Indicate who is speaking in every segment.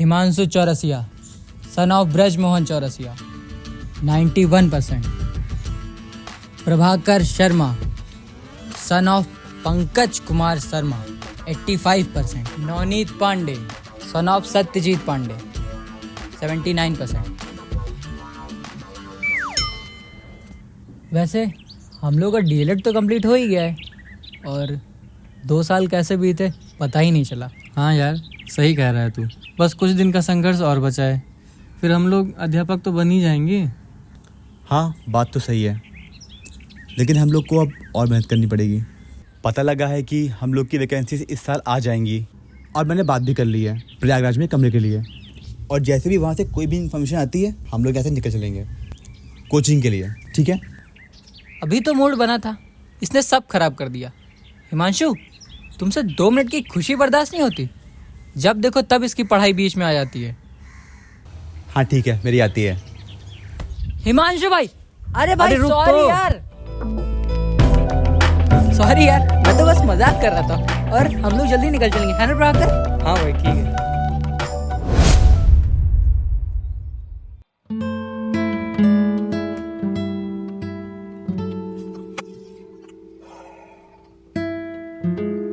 Speaker 1: Himanshu Chaurasia, son of Braj Mohan Chaurasia, 91%। Prabhakar Sharma, son of Pankaj Kumar Sharma, 85%। Navneet Pandey, son of Satyajit Pandey, 79%। वैसे हम लोग का डीएलएड तो कंप्लीट हो ही गया है और 2 साल कैसे बीते पता ही नहीं चला।
Speaker 2: हाँ यार, सही कह रहा है तू। बस कुछ दिन का संघर्ष और बचा है, फिर हम लोग अध्यापक तो बन ही जाएंगे।
Speaker 3: हाँ, बात तो सही है, लेकिन हम लोग को अब और मेहनत करनी पड़ेगी। पता लगा है कि हम लोग की वैकेंसी इस साल आ जाएंगी और मैंने बात भी कर ली है प्रयागराज में कमरे के लिए। और जैसे भी वहाँ से कोई भी इन्फॉर्मेशन आती है हम लोग ऐसे निकल चलेंगे कोचिंग के लिए, ठीक है?
Speaker 1: अभी तो मूड बना था, इसने सब खराब कर दिया। हिमांशु, तुमसे 2 मिनट की खुशी बर्दाश्त नहीं होती? जब देखो तब इसकी पढ़ाई बीच में आ जाती है।
Speaker 3: हाँ ठीक है, मेरी आती है।
Speaker 1: हिमांशु भाई, अरे भाई
Speaker 2: रुक
Speaker 1: सॉरी
Speaker 2: तो।
Speaker 1: यार, सॉरी यार, मैं तो बस मजाक कर रहा था। और हम लोग जल्दी निकल चलेंगे, है ना प्रभाकर?
Speaker 2: हाँ भाई, ठीक है।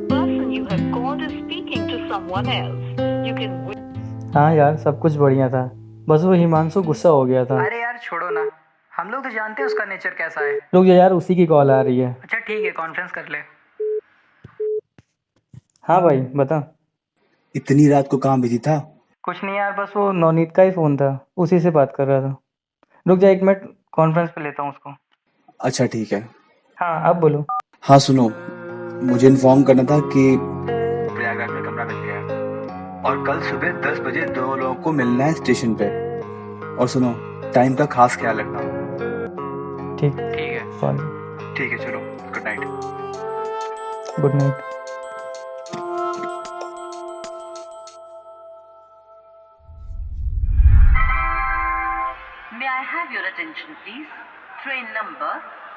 Speaker 4: person you have called is speaking to someone else. You can
Speaker 2: हाँ यार, सब कुछ बढ़िया था, बस वो हिमांशु गुस्सा हो गया था।
Speaker 1: अरे यार छोड़ो ना, हम लोग तो जानते हैं उसका नेचर कैसा है।
Speaker 2: रुक जा यार, उसी की कॉल आ रही है।
Speaker 1: अच्छा ठीक है, कॉन्फ्रेंस कर ले।
Speaker 2: हाँ भाई बता।
Speaker 3: इतनी रात को कहाँ बिजी था?
Speaker 2: कुछ नहीं यार, बस वो नवनीत का ही फ़ोन था, उसी से बात कर रहा था। रुक जा 1 मिनट, कॉन्फ्रेंस पे लेता हूँ उसको।
Speaker 3: अच्छा ठीक है।
Speaker 2: हाँ अब बोलो।
Speaker 3: हाँ सुनो, मुझे इन्फॉर्म करना था कि प्रयागराज में कमरा मिल गया है और कल सुबह 10 बजे 2 लोगों को मिलना है स्टेशन पे। और सुनो, टाइम का खास ख्याल रखना।
Speaker 2: ठीक
Speaker 1: ठीक है।
Speaker 2: सॉरी।
Speaker 3: ठीक है, चलो, good night.
Speaker 2: Good night.
Speaker 4: May I have your attention, please? Train number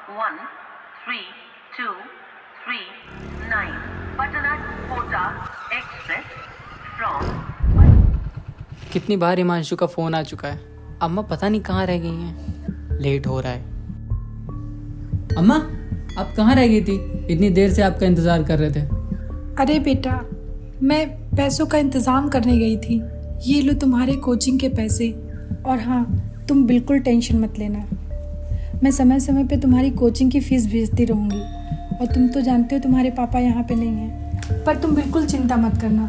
Speaker 4: 1329 Patna Kota Express from.
Speaker 1: कितनी बार हिमांशु का फोन आ चुका है, अम्मा पता नहीं कहाँ रह गई हैं। लेट हो रहा है। अम्मा, आप कहाँ रह गई थी? इतनी देर से आपका इंतजार कर रहे थे।
Speaker 5: अरे बेटा, मैं पैसों का इंतज़ाम करने गई थी। ये लो तुम्हारे कोचिंग के पैसे। और हाँ, तुम बिल्कुल टेंशन मत लेना, मैं समय समय पे तुम्हारी कोचिंग की फ़ीस भेजती रहूँगी। और तुम तो जानते हो तुम्हारे पापा यहाँ पे नहीं हैं, पर तुम बिल्कुल चिंता मत करना,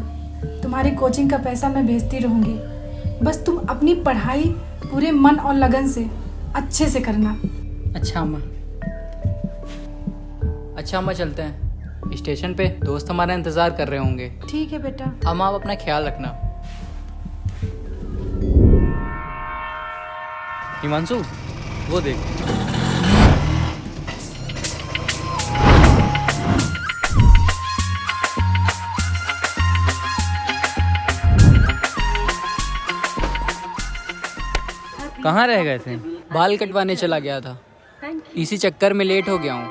Speaker 5: तुम्हारी कोचिंग का पैसा मैं भेजती रहूँगी। बस तुम अपनी पढ़ाई पूरे मन और लगन से अच्छे से करना।
Speaker 1: अच्छा अम्मा, चलते हैं। स्टेशन पे दोस्त हमारा इंतजार कर रहे होंगे।
Speaker 5: ठीक है बेटा।
Speaker 1: अम्मा, आप अपना ख्याल रखना।
Speaker 2: हिमांशु, वो देख। कहाँ रह गए थे?
Speaker 1: बाल कटवाने चला गया था, इसी चक्कर में लेट हो गया हूँ।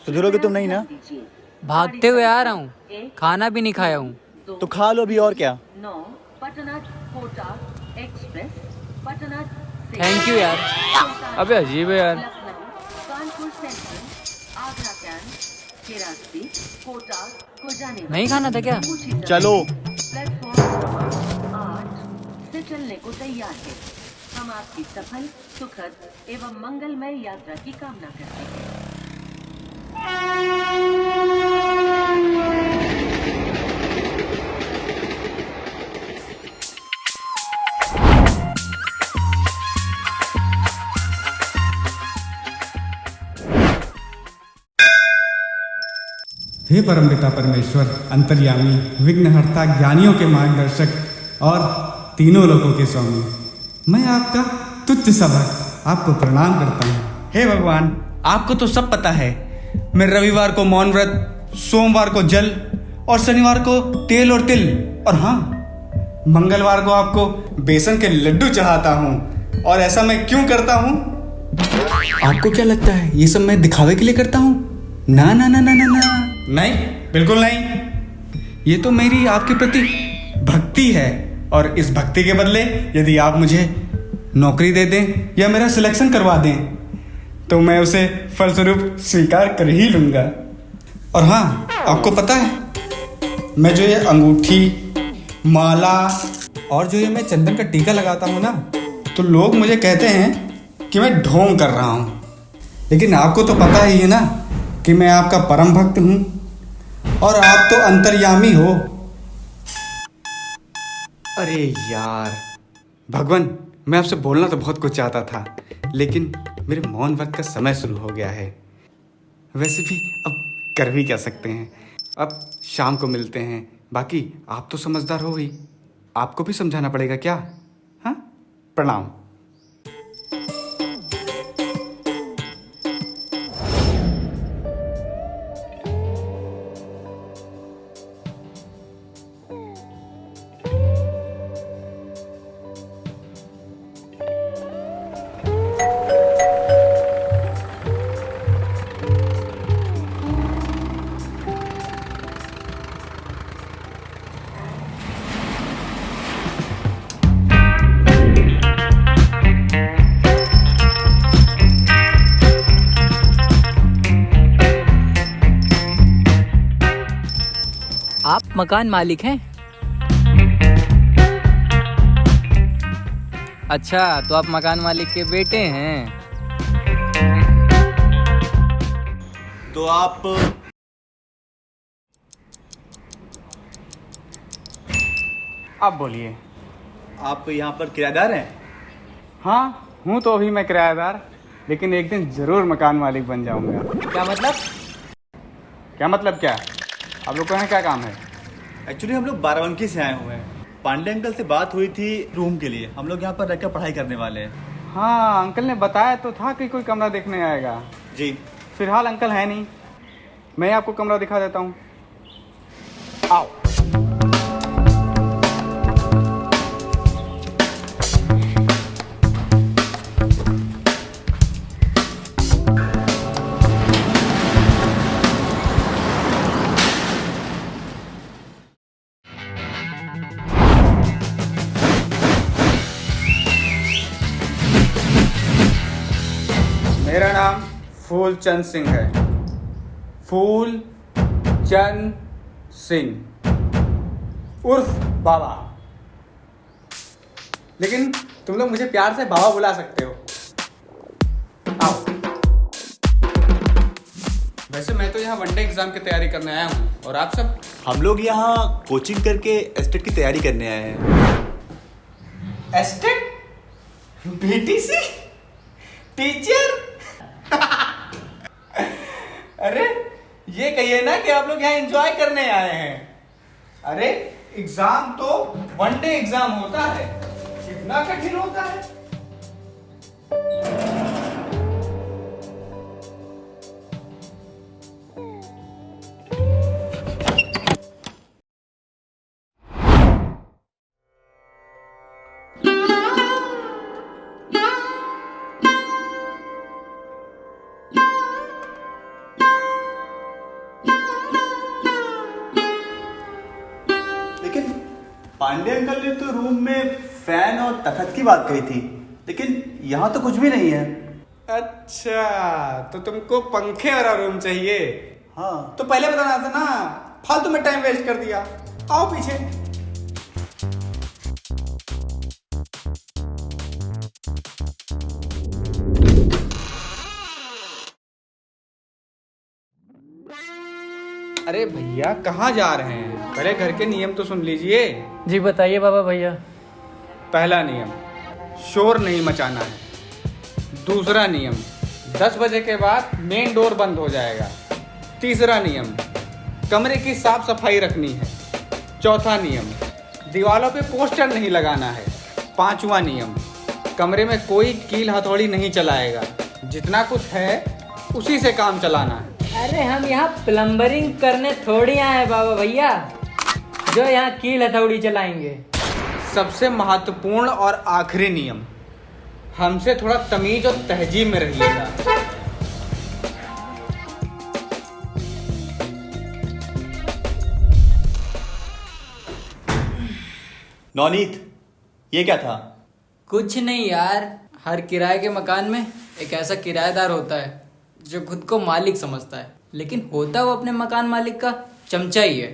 Speaker 3: सुधरोगे तुम नहीं ना?
Speaker 1: भागते हुए आ रहा हूँ, खाना भी नहीं खाया हूँ।
Speaker 3: तो खा लो अभी, और क्या।
Speaker 4: Patna Kota Express Patna से
Speaker 1: थैंक यू यार।
Speaker 2: अबे अजीब है यार।
Speaker 4: लखनऊ, कानपुर सेंट्रल, आगरा कैंट, चिरास्ती, कोटा को जाने वाली
Speaker 1: नहीं खाना था क्या?
Speaker 3: चलो।
Speaker 4: प्लेटफॉर्म 8 से चलने को तैयार है। हम आपकी सफल, सुखद एवं मंगलमय यात्रा की कामना करते हैं।
Speaker 6: हे परमपिता परमेश्वर, अंतर्यामी, विघ्नहर्ता, ज्ञानियों के मार्गदर्शक और तीनों लोकों के स्वामी, मैं आपका तुच्छ सा भक्त आपको प्रणाम करता हूँ। हे भगवान, आपको तो सब पता है, मैं रविवार को मौन व्रत, सोमवार को जल और शनिवार को तेल और तिल, और हाँ, मंगलवार को आपको बेसन के लड्डू चढ़ाता हूँ। और ऐसा मैं क्यों करता हूँ? आपको क्या लगता है ये सब मैं दिखावे के लिए करता हूँ? ना ना ना ना ना ना, नहीं, बिल्कुल नहीं। ये तो मेरी आपके प्रति भक्ति है। और इस भक्ति के बदले यदि आप मुझे नौकरी दे दें या मेरा सिलेक्शन करवा दें तो मैं उसे फलस्वरूप स्वीकार कर ही लूँगा। और हाँ, आपको पता है मैं जो ये अंगूठी, माला और जो ये मैं चंदन का टीका लगाता हूँ ना, तो लोग मुझे कहते हैं कि मैं ढोंग कर रहा हूँ, लेकिन आपको तो पता ही है ना कि मैं आपका परम भक्त हूँ और आप तो अंतर्यामी हो। अरे यार भगवान, मैं आपसे बोलना तो बहुत कुछ चाहता था, लेकिन मेरे मौन व्रत का समय शुरू हो गया है। वैसे भी अब कर भी क्या सकते हैं, अब शाम को मिलते हैं। बाकी आप तो समझदार हो ही, आपको भी समझाना पड़ेगा क्या? हाँ, प्रणाम।
Speaker 1: आप मकान मालिक हैं? अच्छा, तो आप मकान मालिक के बेटे हैं।
Speaker 3: तो आप
Speaker 6: बोलिए।
Speaker 3: आप यहाँ पर किराएदार हैं?
Speaker 6: हाँ, हूँ तो अभी मैं किराएदार, लेकिन एक दिन जरूर मकान मालिक बन जाऊंगा।
Speaker 1: क्या मतलब?
Speaker 6: क्या मतलब क्या? आप लोग को यहाँ क्या काम है?
Speaker 3: एक्चुअली हम लोग बाराबंकी से आए हुए हैं। पांडे अंकल से बात हुई थी रूम के लिए, हम लोग यहाँ पर रहकर पढ़ाई करने वाले हैं।
Speaker 6: हाँ, अंकल ने बताया तो था कि कोई कमरा देखने आएगा।
Speaker 3: जी।
Speaker 6: फिलहाल अंकल है नहीं, मैं आपको कमरा दिखा देता हूँ। आओ। मेरा नाम फूलचंद सिंह है, फूलचंद सिंह उर्फ बाबा। लेकिन तुम लोग मुझे प्यार से बाबा बुला सकते हो। आओ। वैसे मैं तो यहाँ वनडे एग्जाम की तैयारी करने आया हूँ, और आप सब?
Speaker 3: हम लोग यहाँ कोचिंग करके एस्टेट की तैयारी करने आए हैं।
Speaker 6: एस्टेट? बीटीसी? टीचर? अरे ये कहिए ना कि आप लोग यहाँ एंजॉय करने आए हैं। अरे एग्जाम तो वनडे एग्जाम होता है, कितना कठिन होता है।
Speaker 3: लेकिन पांडे अंकल ने तो रूम में फैन और तखत की बात कही थी, लेकिन यहाँ तो कुछ भी नहीं है।
Speaker 6: अच्छा, तो तुमको पंखे वाला रूम चाहिए?
Speaker 3: हाँ।
Speaker 6: तो पहले बताना था ना, फालतू में टाइम वेस्ट कर दिया। आओ पीछे। अरे भैया कहाँ जा रहे हैं? पहले घर के नियम तो सुन लीजिए।
Speaker 1: जी बताइए बाबा भैया।
Speaker 6: पहला नियम, शोर नहीं मचाना है। दूसरा नियम, 10 बजे के बाद मेन डोर बंद हो जाएगा। तीसरा नियम, कमरे की साफ सफाई रखनी है। चौथा नियम, दीवारों पे पोस्टर नहीं लगाना है। पांचवा नियम, कमरे में कोई कील हथौड़ी नहीं चलाएगा। जितना कुछ है उसी से काम चलाना है।
Speaker 1: अरे हम यहाँ प्लम्बरिंग करने थोड़ी आए हैं बाबा भैया, जो यहाँ कील हथौड़ी चलाएंगे।
Speaker 6: सबसे महत्वपूर्ण और आखिरी नियम, हमसे थोड़ा तमीज और तहजीब में रहिएगा।
Speaker 3: नवनीत, ये क्या था?
Speaker 1: कुछ नहीं यार, हर किराए के मकान में एक ऐसा किराएदार होता है जो खुद को मालिक समझता है, लेकिन होता वो अपने मकान मालिक का चमचा ही है।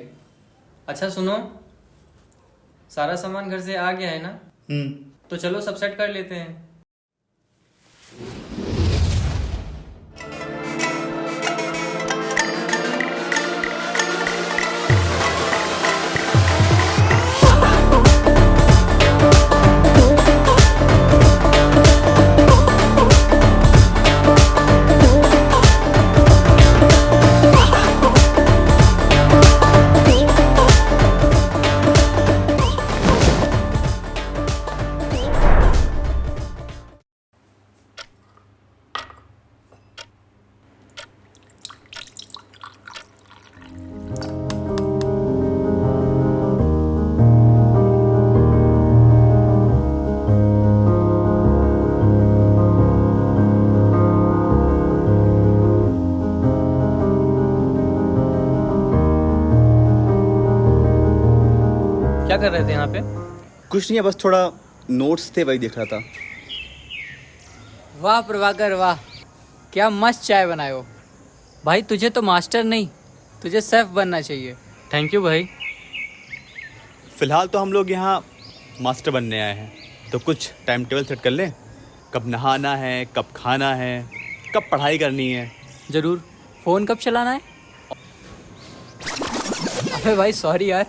Speaker 7: अच्छा सुनो, सारा सामान घर से आ गया है ना? तो चलो सब सेट कर लेते हैं। क्या कर रहे थे यहाँ पे?
Speaker 3: कुछ नहीं है, बस थोड़ा नोट्स थे, वही देख रहा था।
Speaker 1: वाह प्रभाकर वाह, क्या मस्त चाय बनाए हो भाई। तुझे तो मास्टर नहीं, तुझे शेफ बनना चाहिए।
Speaker 7: थैंक यू भाई।
Speaker 3: फिलहाल तो हम लोग यहाँ मास्टर बनने आए हैं, तो कुछ टाइम टेबल सेट कर लें। कब नहाना है, कब खाना है, कब पढ़ाई करनी है।
Speaker 1: जरूर। फ़ोन कब चलाना है? अबे भाई सॉरी यार।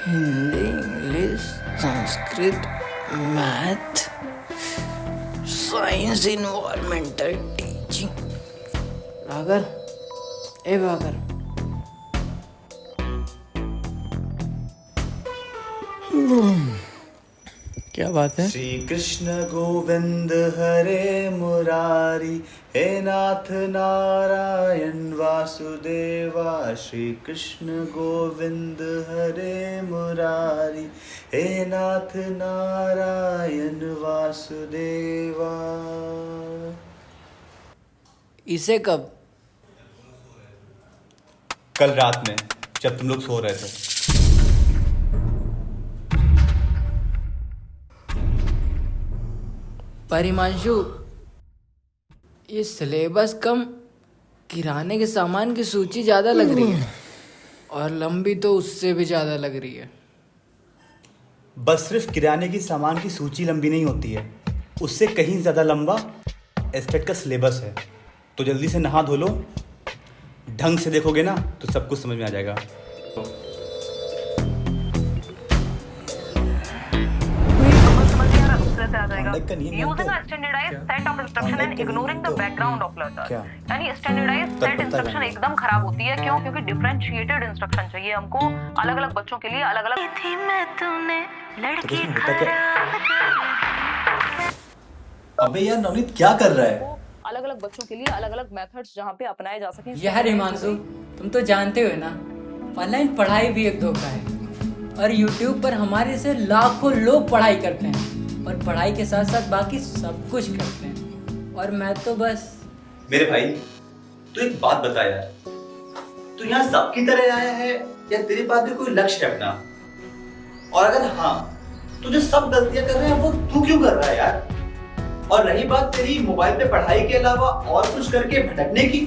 Speaker 1: Hindi, English, Sanskrit, math, science, environmental teaching. भागर, ए भागर। क्या बात है?
Speaker 3: श्री कृष्ण गोविंद हरे मुरारी, हे नाथ नारायण वासुदेवा। श्री कृष्ण गोविंद हरे मुरारी, हे नाथ नारायण वासुदेवा।
Speaker 1: इसे कब?
Speaker 3: कल रात में जब तुम लोग सो रहे थे।
Speaker 1: पर हिमांशु, ये सिलेबस कम, किराने के सामान की सूची ज़्यादा लग रही है, और लंबी तो उससे भी ज़्यादा लग रही है।
Speaker 3: बस सिर्फ किराने की सामान की सूची लंबी नहीं होती है, उससे कहीं ज़्यादा लंबा एस्टेट का सिलेबस है। तो जल्दी से नहा धो लो, ढंग से देखोगे ना तो सब कुछ समझ में आ जाएगा।
Speaker 8: Using a standardized set of instruction and ignoring the background of letters. यानी standardized set instruction एकदम खराब होती है। क्यों? क्योंकि differentiated instruction चाहिए हमको, अलग अलग बच्चों के लिए अलग अलग। थी मैं तूने लड़की
Speaker 3: अबे यार नवनीत क्या कर रहा है?
Speaker 8: अलग अलग बच्चों के लिए अलग अलग मेथड्स जहाँ पे अपनाए जा सकें।
Speaker 1: यार हिमांशु, तुम तो जानते हो ना, ऑनलाइन पढ़ाई भी एक धोखा है, और यूट्यूब पर हमारे से लाखों लोग पढ़ाई करते हैं, और पढ़ाई के साथ साथ बाकी सब कुछ करते हैं, और मैं तो बस।
Speaker 3: मेरे भाई, तू एक बात बता यार, तू यहाँ सबकी तरह आया है या तेरे पास भी कोई लक्ष्य है अपना? और अगर हाँ, तू जो सब गलतियां कर रहे हैं वो तू क्यों कर रहा है यार? और रही बात तेरी मोबाइल पे पढ़ाई के अलावा और कुछ करके भटकने की,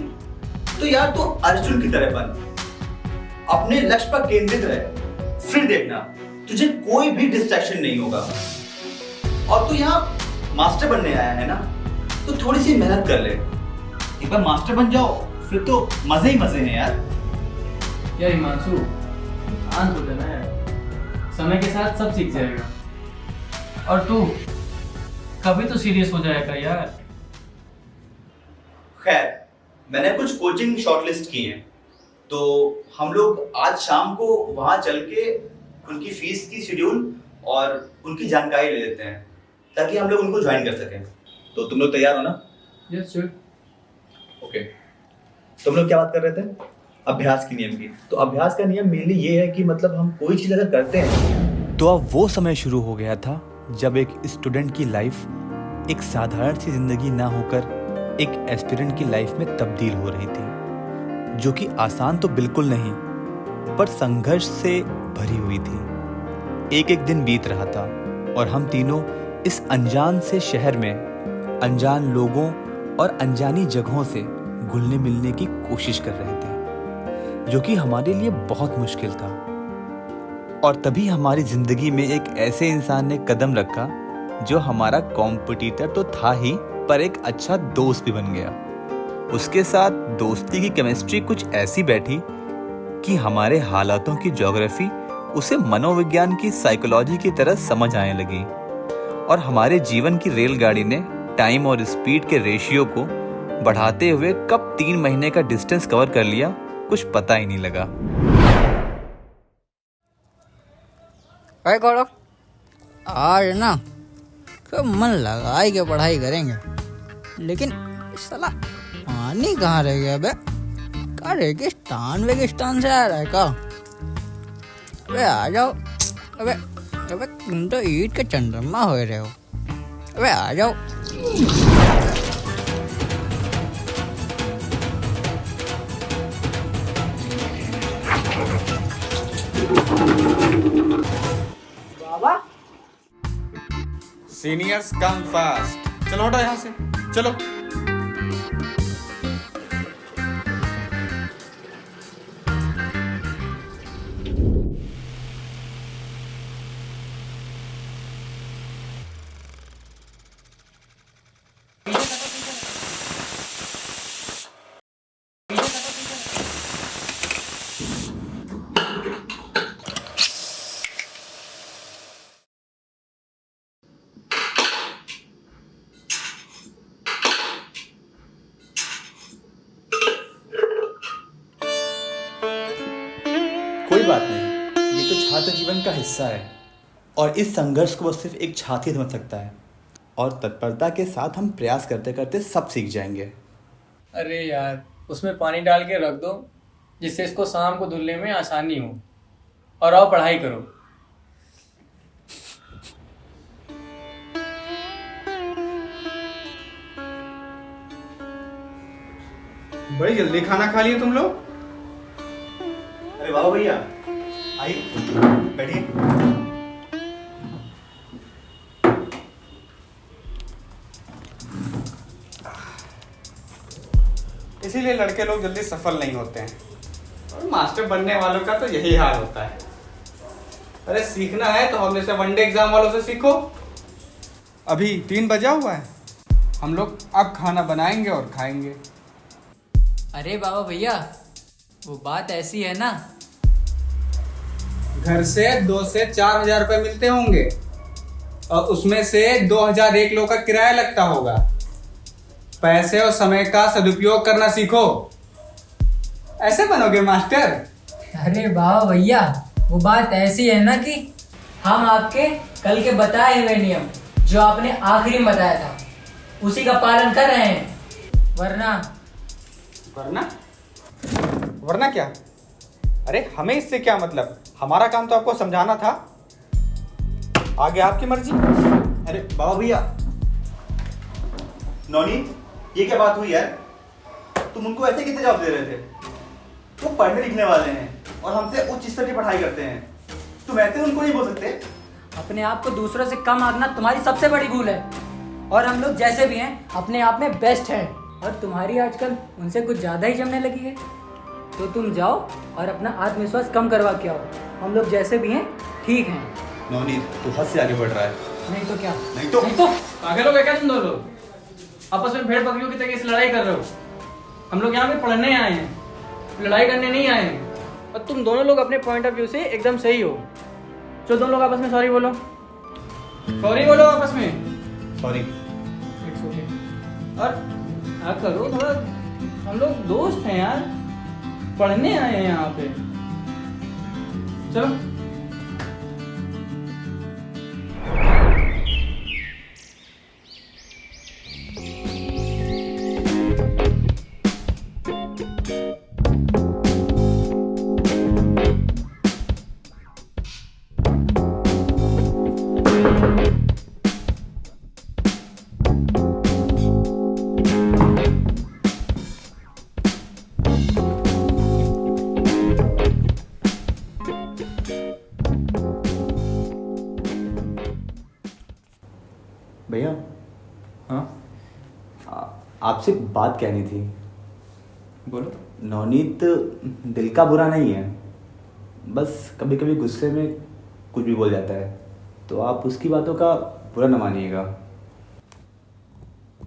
Speaker 3: तो यार तू अर्जुन की तरह बन, अपने लक्ष्य पर केंद्रित रहे, फिर देखना तुझे कोई भी डिस्ट्रैक्शन नहीं होगा। और तू यहाँ मास्टर बनने आया है ना, तो थोड़ी सी मेहनत कर ले, एक बार मास्टर बन जाओ, फिर तो मजे ही मजे हैं यार।
Speaker 7: यार हिमांशु, शांत हो जाना यार, समय के साथ सब सीख जाएगा। और तू कभी तो सीरियस हो जाएगा यार।
Speaker 3: खैर, मैंने कुछ कोचिंग शॉर्टलिस्ट की हैं, तो हम लोग आज शाम को वहाँ चल के उनकी फीस की शेड्यूल और उनकी जानकारी ले लेते हैं ताकि हम लोग उनको ज्वाइन कर सकें। तो तुम लोग तैयार हो ना?
Speaker 7: Yes sir.
Speaker 3: ओके, तुम लोग क्या बात कर रहे थे? अभ्यास के नियम की। तो अभ्यास का नियम मेनली ये है कि मतलब हम कोई चीज़ अगर करते हैं तो अब वो समय शुरू हो गया था जब एक स्टूडेंट की लाइफ एक साधारण सी जिंदगी ना होकर एक एस्पिरेंट की लाइफ में तब्दील हो रही थी, जो कि आसान तो बिल्कुल नहीं पर संघर्ष से भरी हुई थी। एक एक दिन बीत रहा था और हम तीनों इस अनजान से शहर में अनजान लोगों और अनजानी जगहों से घुलने मिलने की कोशिश कर रहे थे, जो कि हमारे लिए बहुत मुश्किल था। और तभी हमारी जिंदगी में एक ऐसे इंसान ने कदम रखा जो हमारा कॉम्पिटिटर तो था ही पर एक अच्छा दोस्त भी बन गया। उसके साथ दोस्ती की केमिस्ट्री कुछ ऐसी बैठी कि हमारे हालातों की ज्योग्राफी उसे मनोविज्ञान की साइकोलॉजी की तरह समझ आने लगी और हमारे जीवन की रेलगाड़ी ने टाइम और स्पीड के रेशियो को बढ़ाते हुए कब 3 महीने का डिस्टेंस कवर कर लिया कुछ पता ही नहीं लगा।
Speaker 1: अरे गौरव, आज ना तो मन लगाई के पढ़ाई करेंगे, लेकिन साला पानी कहाँ रह गया बे? का रेगिस्तान वेगिस्तान से आ रहा है का? अबे आ जाओ। अबे अबे तुम तो ईद के चंद्रमा हो रहे हो। अबे आ जाओ।
Speaker 6: बाबा सीनियर्स कम फास्ट। चलो हटो यहाँ से, चलो।
Speaker 3: कोई बात नहीं, ये तो छात्र जीवन का हिस्सा है और इस संघर्ष को बस सिर्फ एक छात्र ही समझ सकता है और तत्परता के साथ हम प्रयास करते करते सब सीख जाएंगे।
Speaker 7: अरे यार, उसमें पानी डाल के रख दो जिससे इसको शाम को धुलने में आसानी हो, और आओ पढ़ाई करो।
Speaker 6: बड़ी जल्दी खाना खा लिए तुम लोग।
Speaker 3: अरे वाह भैया, आइए बैठिए।
Speaker 6: इसीलिए लड़के लोग जल्दी सफल नहीं होते हैं और मास्टर बनने वालों का तो यही हाल होता है। अरे सीखना है तो हम जैसे वनडे एग्जाम वालों से सीखो। अभी 3 बजा हुआ है, हम लोग अब खाना बनाएंगे और खाएंगे।
Speaker 1: अरे बाबा भैया, वो बात ऐसी है ना,
Speaker 6: घर से 2 से 4 हजार रुपए मिलते होंगे और उसमें से 2001 लोग का किराया लगता होगा। पैसे और समय का सदुपयोग करना सीखो, ऐसे बनोगे मास्टर।
Speaker 1: अरे बाबा भैया, वो बात ऐसी है ना कि हम आपके कल के बताए हुए नियम जो आपने आखिरी में बताया था उसी का पालन कर रहे हैं। वरना
Speaker 6: वरना क्या? अरे हमें इससे क्या मतलब, हमारा काम तो आपको समझाना था, आगे आपकी मर्जी।
Speaker 3: अरे बाबा भैया, नौनीत, ये क्या बात हुई यार? तुम उनको ऐसे कैसे जवाब दे रहे थे? वो पढ़ने लिखने वाले हैं और हमसे उच्च स्तर की पढ़ाई करते हैं, तुम ऐसे उनको नहीं बोल सकते।
Speaker 1: अपने आप को दूसरों से कम आंकना तुम्हारी सबसे बड़ी भूल है, और हम लोग जैसे भी हैं अपने आप में बेस्ट हैं, और तुम्हारी आजकल उनसे कुछ ज़्यादा ही जमने लगी है। तो तुम जाओ और अपना आत्मविश्वास कम करवा के आओ, हम लोग जैसे भी हैं ठीक हैं।
Speaker 3: नौनीत, तू हद से आगे बढ़ रहा है।
Speaker 1: नहीं तो क्या?
Speaker 3: नहीं तो
Speaker 7: आगे लोग क्या, तुम दो लोग आपस में भेड़ बकरियों की तरह से लड़ाई कर रहे हो। हम लोग यहाँ पे पढ़ने आए हैं, लड़ाई करने नहीं आए हैं। और तुम दोनों लोग अपने पॉइंट ऑफ व्यू से एकदम सही हो। जो दोनों लोग आपस में सॉरी बोलो, सॉरी बोलो आपस में।
Speaker 3: सॉरी।
Speaker 7: It's okay. और हाँ करो थोड़ा, हम लोग दोस्त हैं यार। पढ़ने आए हैं यहाँ पे। चलो।
Speaker 3: भैया
Speaker 7: हाँ
Speaker 3: आपसे बात कहनी थी।
Speaker 7: बोलो।
Speaker 3: नवनीत दिल का बुरा नहीं है, बस कभी कभी गुस्से में कुछ भी बोल जाता है, तो आप उसकी बातों का बुरा न मानिएगा।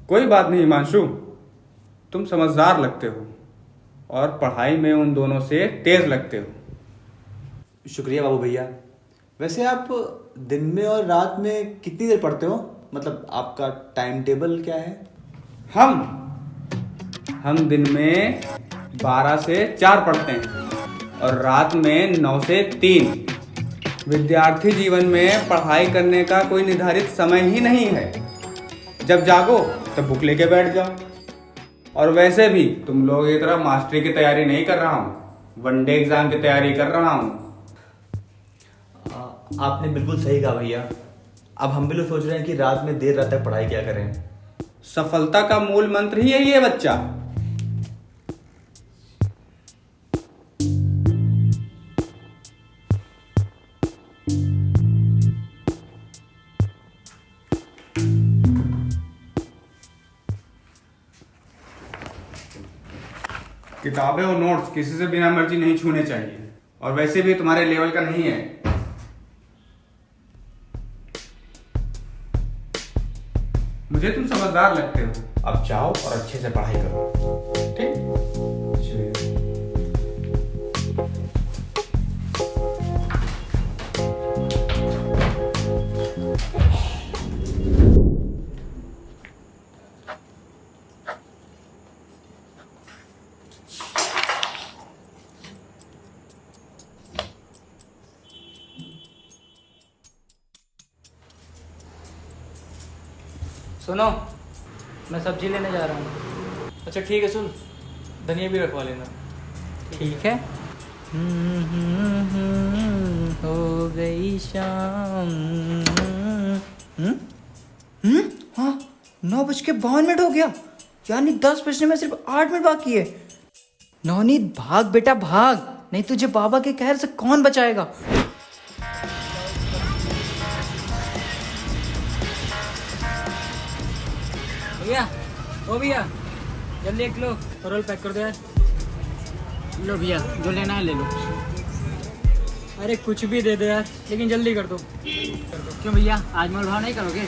Speaker 6: कोई बात नहीं हिमांशु, तुम समझदार लगते हो और पढ़ाई में उन दोनों से तेज लगते हो।
Speaker 3: शुक्रिया बाबू भैया। वैसे आप दिन में और रात में कितनी देर पढ़ते हो? मतलब आपका टाइम टेबल क्या है?
Speaker 6: हम दिन में 12 से 4 पढ़ते हैं और रात में 9 से 3। विद्यार्थी जीवन में पढ़ाई करने का कोई निर्धारित समय ही नहीं है। जब जागो तब बुक लेके बैठ जाओ। और वैसे भी तुम लोग की तरह मास्टरी की तैयारी नहीं कर रहा हूँ, वनडे एग्जाम की तैयारी कर रहा हूँ।
Speaker 3: आपने बिल्कुल सही कहा भैया। अब हम भी लोग सोच रहे हैं कि रात में देर रात तक पढ़ाई क्या करें।
Speaker 6: सफलता का मूल मंत्र ही यही है बच्चा। किताबें और नोट्स किसी से बिना मर्जी नहीं छूने चाहिए, और वैसे भी तुम्हारे लेवल का नहीं है। मुझे तुम समझदार लगते हो।
Speaker 3: अब जाओ और अच्छे से पढ़ाई करो, ठीक?
Speaker 7: सुनो, मैं सब्जी लेने जा रहा हूँ। अच्छा ठीक है, सुन, धनिया भी रखवा लेना।
Speaker 1: ठीक है। हो गई शाम। हाँ, 9:52 हो गया, यानी 10 बजने में सिर्फ 8 मिनट बाकी है। नवनीत भाग बेटा भाग, नहीं तुझे बाबा के कहर से कौन बचाएगा। भैया, ओ भैया, जल्दी 1 किलो परवल पैक कर दो यार। लो भैया, जो लेना है ले लो। अरे कुछ भी दे दो यार, लेकिन जल्दी कर दो। क्यों भैया, आज मोल भाव नहीं करोगे?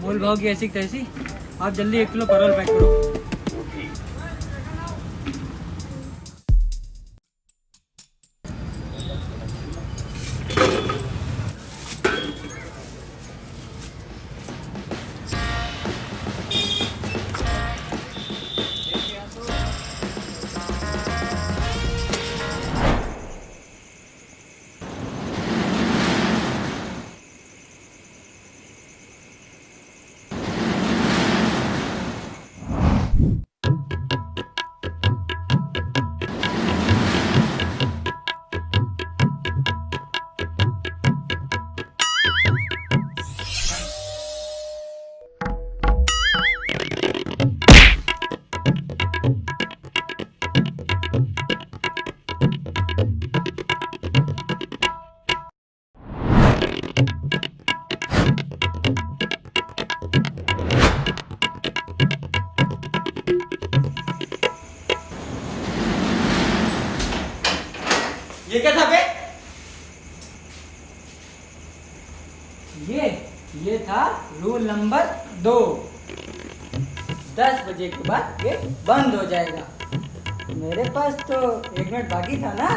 Speaker 1: मोल भाव की ऐसी तैसी, आप जल्दी 1 किलो परवल पैक करो।
Speaker 7: ये क्या था बे?
Speaker 1: ये था रूल नंबर 2। 10 बजे के बाद ये बंद हो जाएगा। मेरे पास तो 1 मिनट बाकी था ना।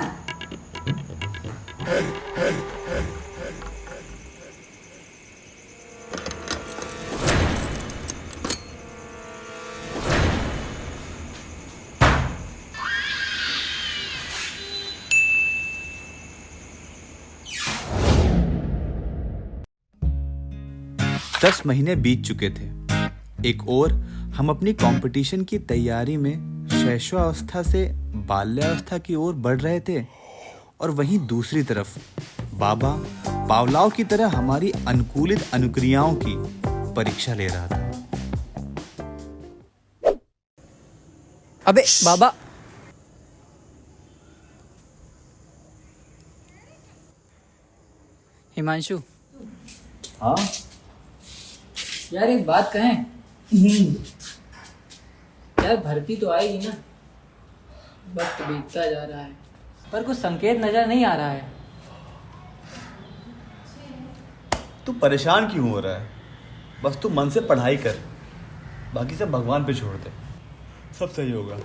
Speaker 3: 10 महीने बीत चुके थे। एक ओर हम अपनी कंपटीशन की तैयारी में शैशवावस्था से बाल्यावस्था की ओर बढ़ रहे थे, और वहीं दूसरी तरफ बाबा पावलाव की तरह हमारी अनुकूलित अनुक्रियाओं की परीक्षा ले रहा था।
Speaker 1: अबे बाबा, हिमांशु।
Speaker 3: हाँ
Speaker 1: यार एक बात कहें, यार भर्ती तो आएगी ना, वक्त बीतता जा रहा है पर कुछ संकेत नजर नहीं आ रहा है।
Speaker 3: तू परेशान क्यों हो रहा है? बस तू मन से पढ़ाई कर, बाकी सब भगवान पे छोड़ दे, सब सही होगा।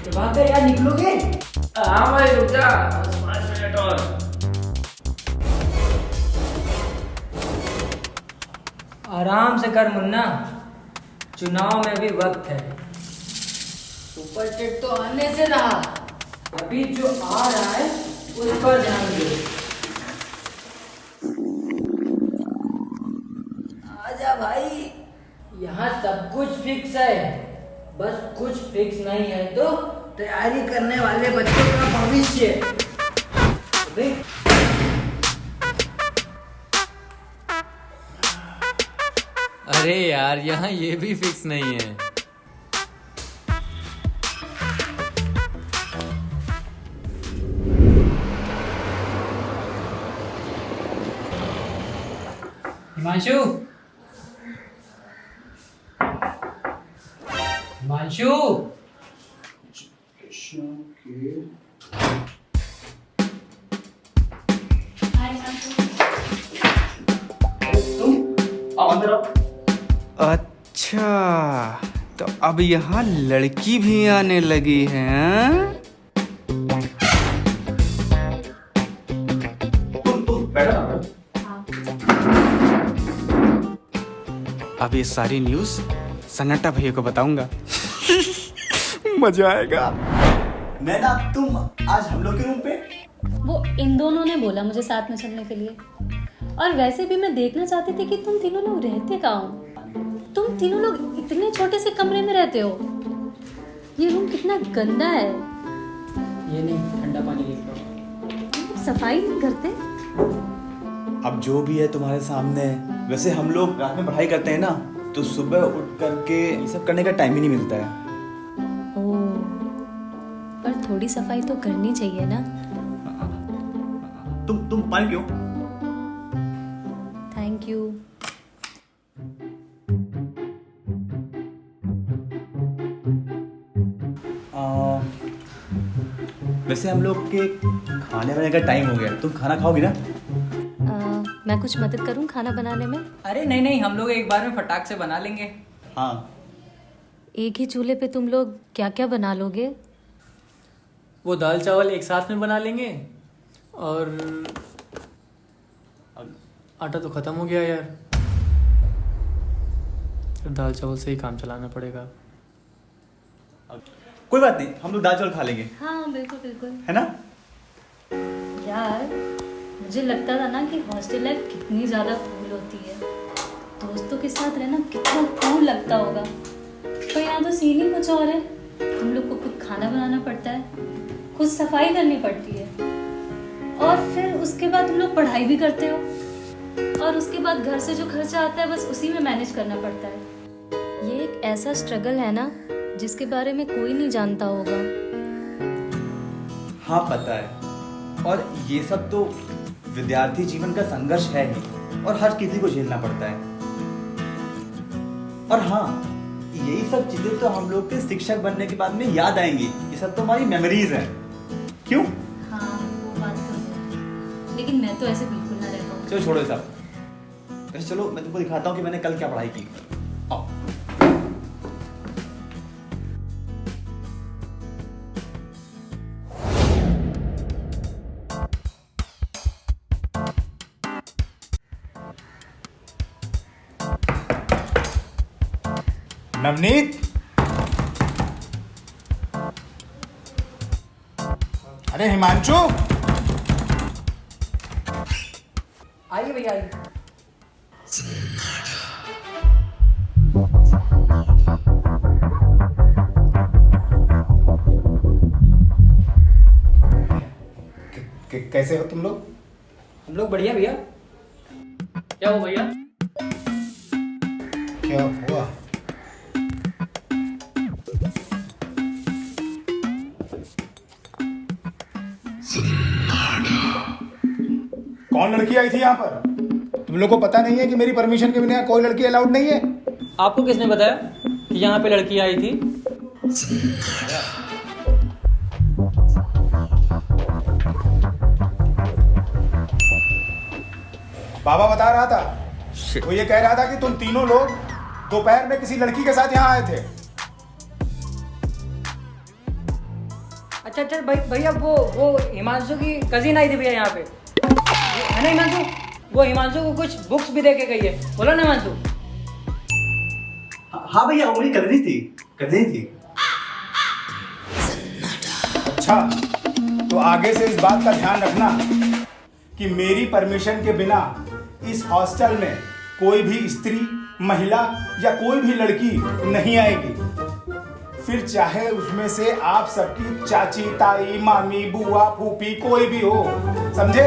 Speaker 1: प्रभाकर यार निकलोगे?
Speaker 7: हाँ भाई रुक जा, 5 मिनट और।
Speaker 1: आराम से कर मुन्ना, चुनाव में भी वक्त है। सुपरटेट तो आने से रहा, अभी जो आ रहा है उस पर ध्यान दो। आजा भाई, यहाँ सब कुछ फिक्स है, बस कुछ फिक्स नहीं है तो तैयारी करने वाले बच्चों का भविष्य। अबे
Speaker 9: अरे यार, यहाँ ये भी फिक्स नहीं है।
Speaker 1: हिमांशु, हिमांशु,
Speaker 7: आओ अंदर आओ।
Speaker 6: अच्छा, तो अब यहाँ लड़की भी आने लगी है, हाँ?
Speaker 7: तुम बैठो ना।
Speaker 6: अब ये सारी न्यूज़ सन्नाटा भैया को बताऊंगा। मजा आएगा।
Speaker 3: नैना, तुम आज हम लोग के रूम पे?
Speaker 10: वो इन दोनों ने बोला मुझे साथ में चलने के लिए, और वैसे भी मैं देखना चाहती थी कि तुम तीनों लोग रहते कहाँ हो। तुम तीनों लोग इतने छोटे से कमरे में रहते हो, ये रूम कितना गंदा है।
Speaker 1: ये नहीं, ठंडा पानी लेके आओ।
Speaker 10: सफाई नहीं करते।
Speaker 3: अब जो भी है तुम्हारे सामने। वैसे हम लोग रात में पढ़ाई करते हैं ना, तो सुबह उठ करके ये सब करने का टाइम ही नहीं मिलता है।
Speaker 10: ओह, पर थोड़ी सफाई तो करनी चाहिए ना।
Speaker 3: तुम पानी पियो।
Speaker 10: Thank you.
Speaker 3: वैसे हम लोग के खाने वाने का टाइम हो गया, तुम खाना खाओगी ना?
Speaker 10: मैं कुछ मदद करूं खाना बनाने में?
Speaker 1: अरे नहीं नहीं, हम लोग एक बार में फटाक से बना लेंगे।
Speaker 3: हाँ।
Speaker 10: एक ही चूल्हे पे तुम लोग क्या क्या बना लोगे?
Speaker 1: वो दाल चावल एक साथ में बना लेंगे, और आटा तो खत्म हो गया यार, फिर दाल चावल से ही काम चलाना पड़ेगा।
Speaker 3: कोई बात नहीं, हम लोग दाल चावल खा लेंगे।
Speaker 10: हाँ बिल्कुल बिल्कुल,
Speaker 3: है ना?
Speaker 10: यार मुझे लगता था ना कि हॉस्टल लाइफ कितनी ज़्यादा कूल होती है, दोस्तों के साथ रहना कितना कूल लगता होगा, पर यहाँ तो सीन ही कुछ और है। तुम लोग को खुद खाना बनाना पड़ता है, खुद सफाई करनी पड़ती है, और फिर उसके बाद तुम लोग पढ़ाई भी करते हो, और उसके बाद घर से जो खर्चा आता है बस उसी में मैनेज करना पड़ता है। ये एक ऐसा स्ट्रगल है ना जिसके बारे में कोई नहीं जानता होगा।
Speaker 3: हाँ पता है, और ये सब तो विद्यार्थी जीवन का संघर्ष है ही, और हर किसी को झेलना पड़ता है। और हाँ, यही सब चीजें तो हम लोग के शिक्षक बनने के बाद में याद आएंगी। ये सब तो हमारी मेमोरीज हैं। क्यों?
Speaker 10: हाँ वो बात तो है, लेकिन मैं तो ऐसे बिल्कुल ना रह पाऊँ।
Speaker 3: चलो छोड़ो सब। वैसे चलो मैं तुमको दिखाता हूँ कि मैंने कल क्या पढ़ाई की। आओ।
Speaker 11: नवनीत, अरे हिमांशु,
Speaker 7: आइए भैया आइए।
Speaker 11: कैसे हो तुम लोग?
Speaker 7: हम लोग बढ़िया भैया। क्या हो भैया?
Speaker 11: क्या हुआ? कौन लड़की आई थी यहाँ पर? तुम लोग को पता नहीं है कि मेरी परमिशन के बिना कोई लड़की अलाउड नहीं है?
Speaker 7: आपको किसने बताया कि यहाँ पे लड़की आई थी?
Speaker 11: बाबा बता रहा था, वो ये कह रहा था कि तुम तीनों लोग दोपहर में किसी लड़की के साथ यहाँ आए थे।
Speaker 7: अच्छा अच्छा भैया वो हिमांशु की कजिन आई थी भैया यहाँ पे, है ना हिमांशु? वो हिमांशु को कुछ बुक्स भी दे के गई है, बोलो ना हिमांशु।
Speaker 3: हाँ भैया, वो मेरी कजनी थी।
Speaker 11: अच्छा, तो आगे से इस बात का ध्यान रखना कि मेरी परमिशन के बिना इस हॉस्टल में कोई भी स्त्री, महिला या कोई भी लड़की नहीं आएगी। फिर चाहे उसमें से आप सबकी चाची, ताई, मामी, बुआ, फूफी कोई भी हो, समझे?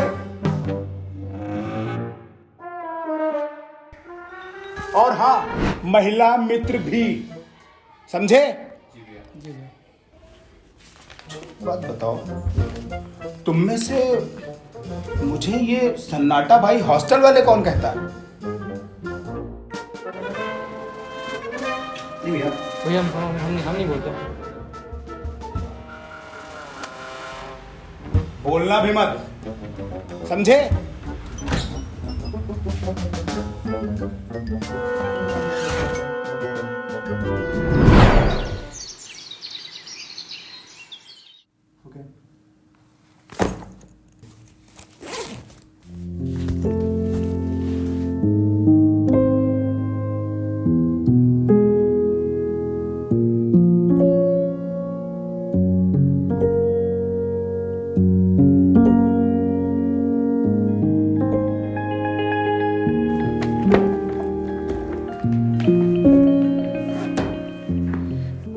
Speaker 11: और हाँ, महिला मित्र भी, समझे? बात बताओ, तुम में से मुझे ये सन्नाटा भाई हॉस्टल वाले कौन कहता है?
Speaker 7: भैया हम नहीं बोलते।
Speaker 11: बोलना भी मत, समझे?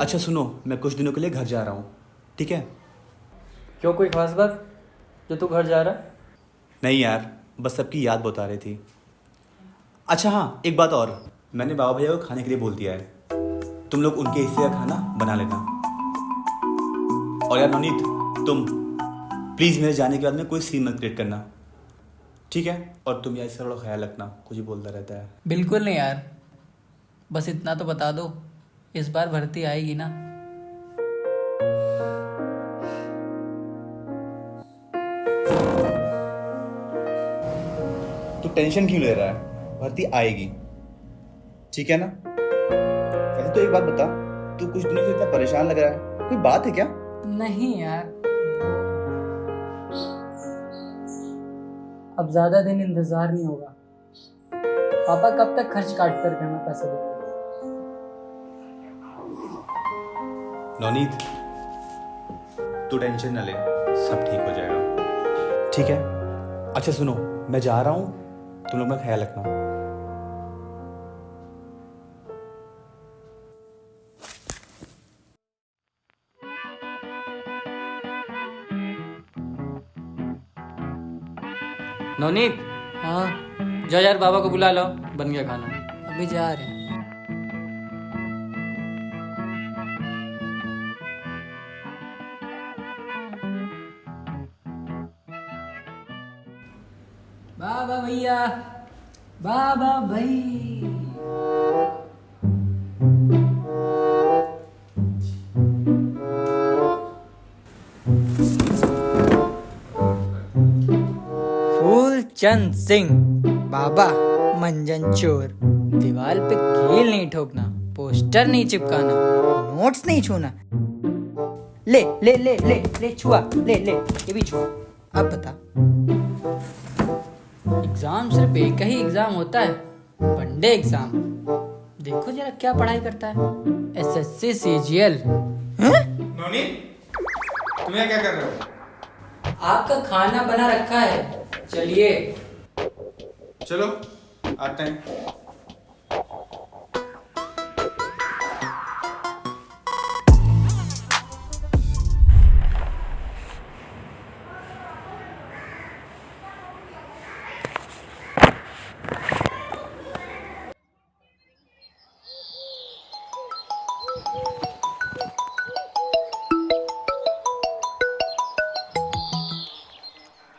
Speaker 3: अच्छा सुनो, मैं कुछ दिनों के लिए घर जा रहा हूँ, ठीक है?
Speaker 7: क्यों, कोई खास बात जो तू घर जा रहा है?
Speaker 3: नहीं यार, बस सबकी याद बहुत आ रही थी। अच्छा हाँ, एक बात और, मैंने बाबा भैया को खाने के लिए बोल दिया है, तुम लोग उनके हिस्से का खाना बना लेना। और यार नवनीत, तुम प्लीज़ मेरे जाने के बाद में कोई सीन मत क्रिएट करना, ठीक है? और तुम यार इसका थोड़ा ख्याल रखना, कुछ ही बोलता रहता है।
Speaker 1: बिल्कुल नहीं यार, बस इतना तो बता दो, इस बार भर्ती आएगी ना?
Speaker 3: तू टेंशन क्यों ले रहा है? भर्ती आएगी, ठीक है ना? वैसे तो एक बात बता, तू कुछ दिनों से इतना परेशान लग रहा है, कोई बात है क्या?
Speaker 1: नहीं यार, अब ज्यादा दिन इंतजार नहीं होगा। पापा कब तक खर्च काट करके हमें पैसे देंगे?
Speaker 3: नवनीत, तू टेंशन न ले, सब ठीक हो जाएगा, ठीक है? अच्छा सुनो, मैं जा रहा हूँ, तुम लोग का ख्याल रखना।
Speaker 7: नवनीत,
Speaker 1: हाँ,
Speaker 7: जा यार बाबा को बुला लो, बन गया खाना।
Speaker 1: अभी जा रहे हैं। बाबा भैया, बाबा भाई। फूलचंद सिंह, बाबा मंजन चोर। दीवार पे कील नहीं ठोकना, पोस्टर नहीं चिपकाना, नोट्स नहीं छूना। ले ले ले ले ले छुआ, ले ले ये भी छुआ। अब बता, एग्जाम सिर्फ एक ही एग्जाम होता है, वनडे एग्जाम। देखो जरा क्या पढ़ाई करता है। SSC CGL।
Speaker 6: नोनी, तुम्हें क्या कर रहे हो?
Speaker 1: आपका खाना बना रखा है, चलिए।
Speaker 6: चलो आते हैं।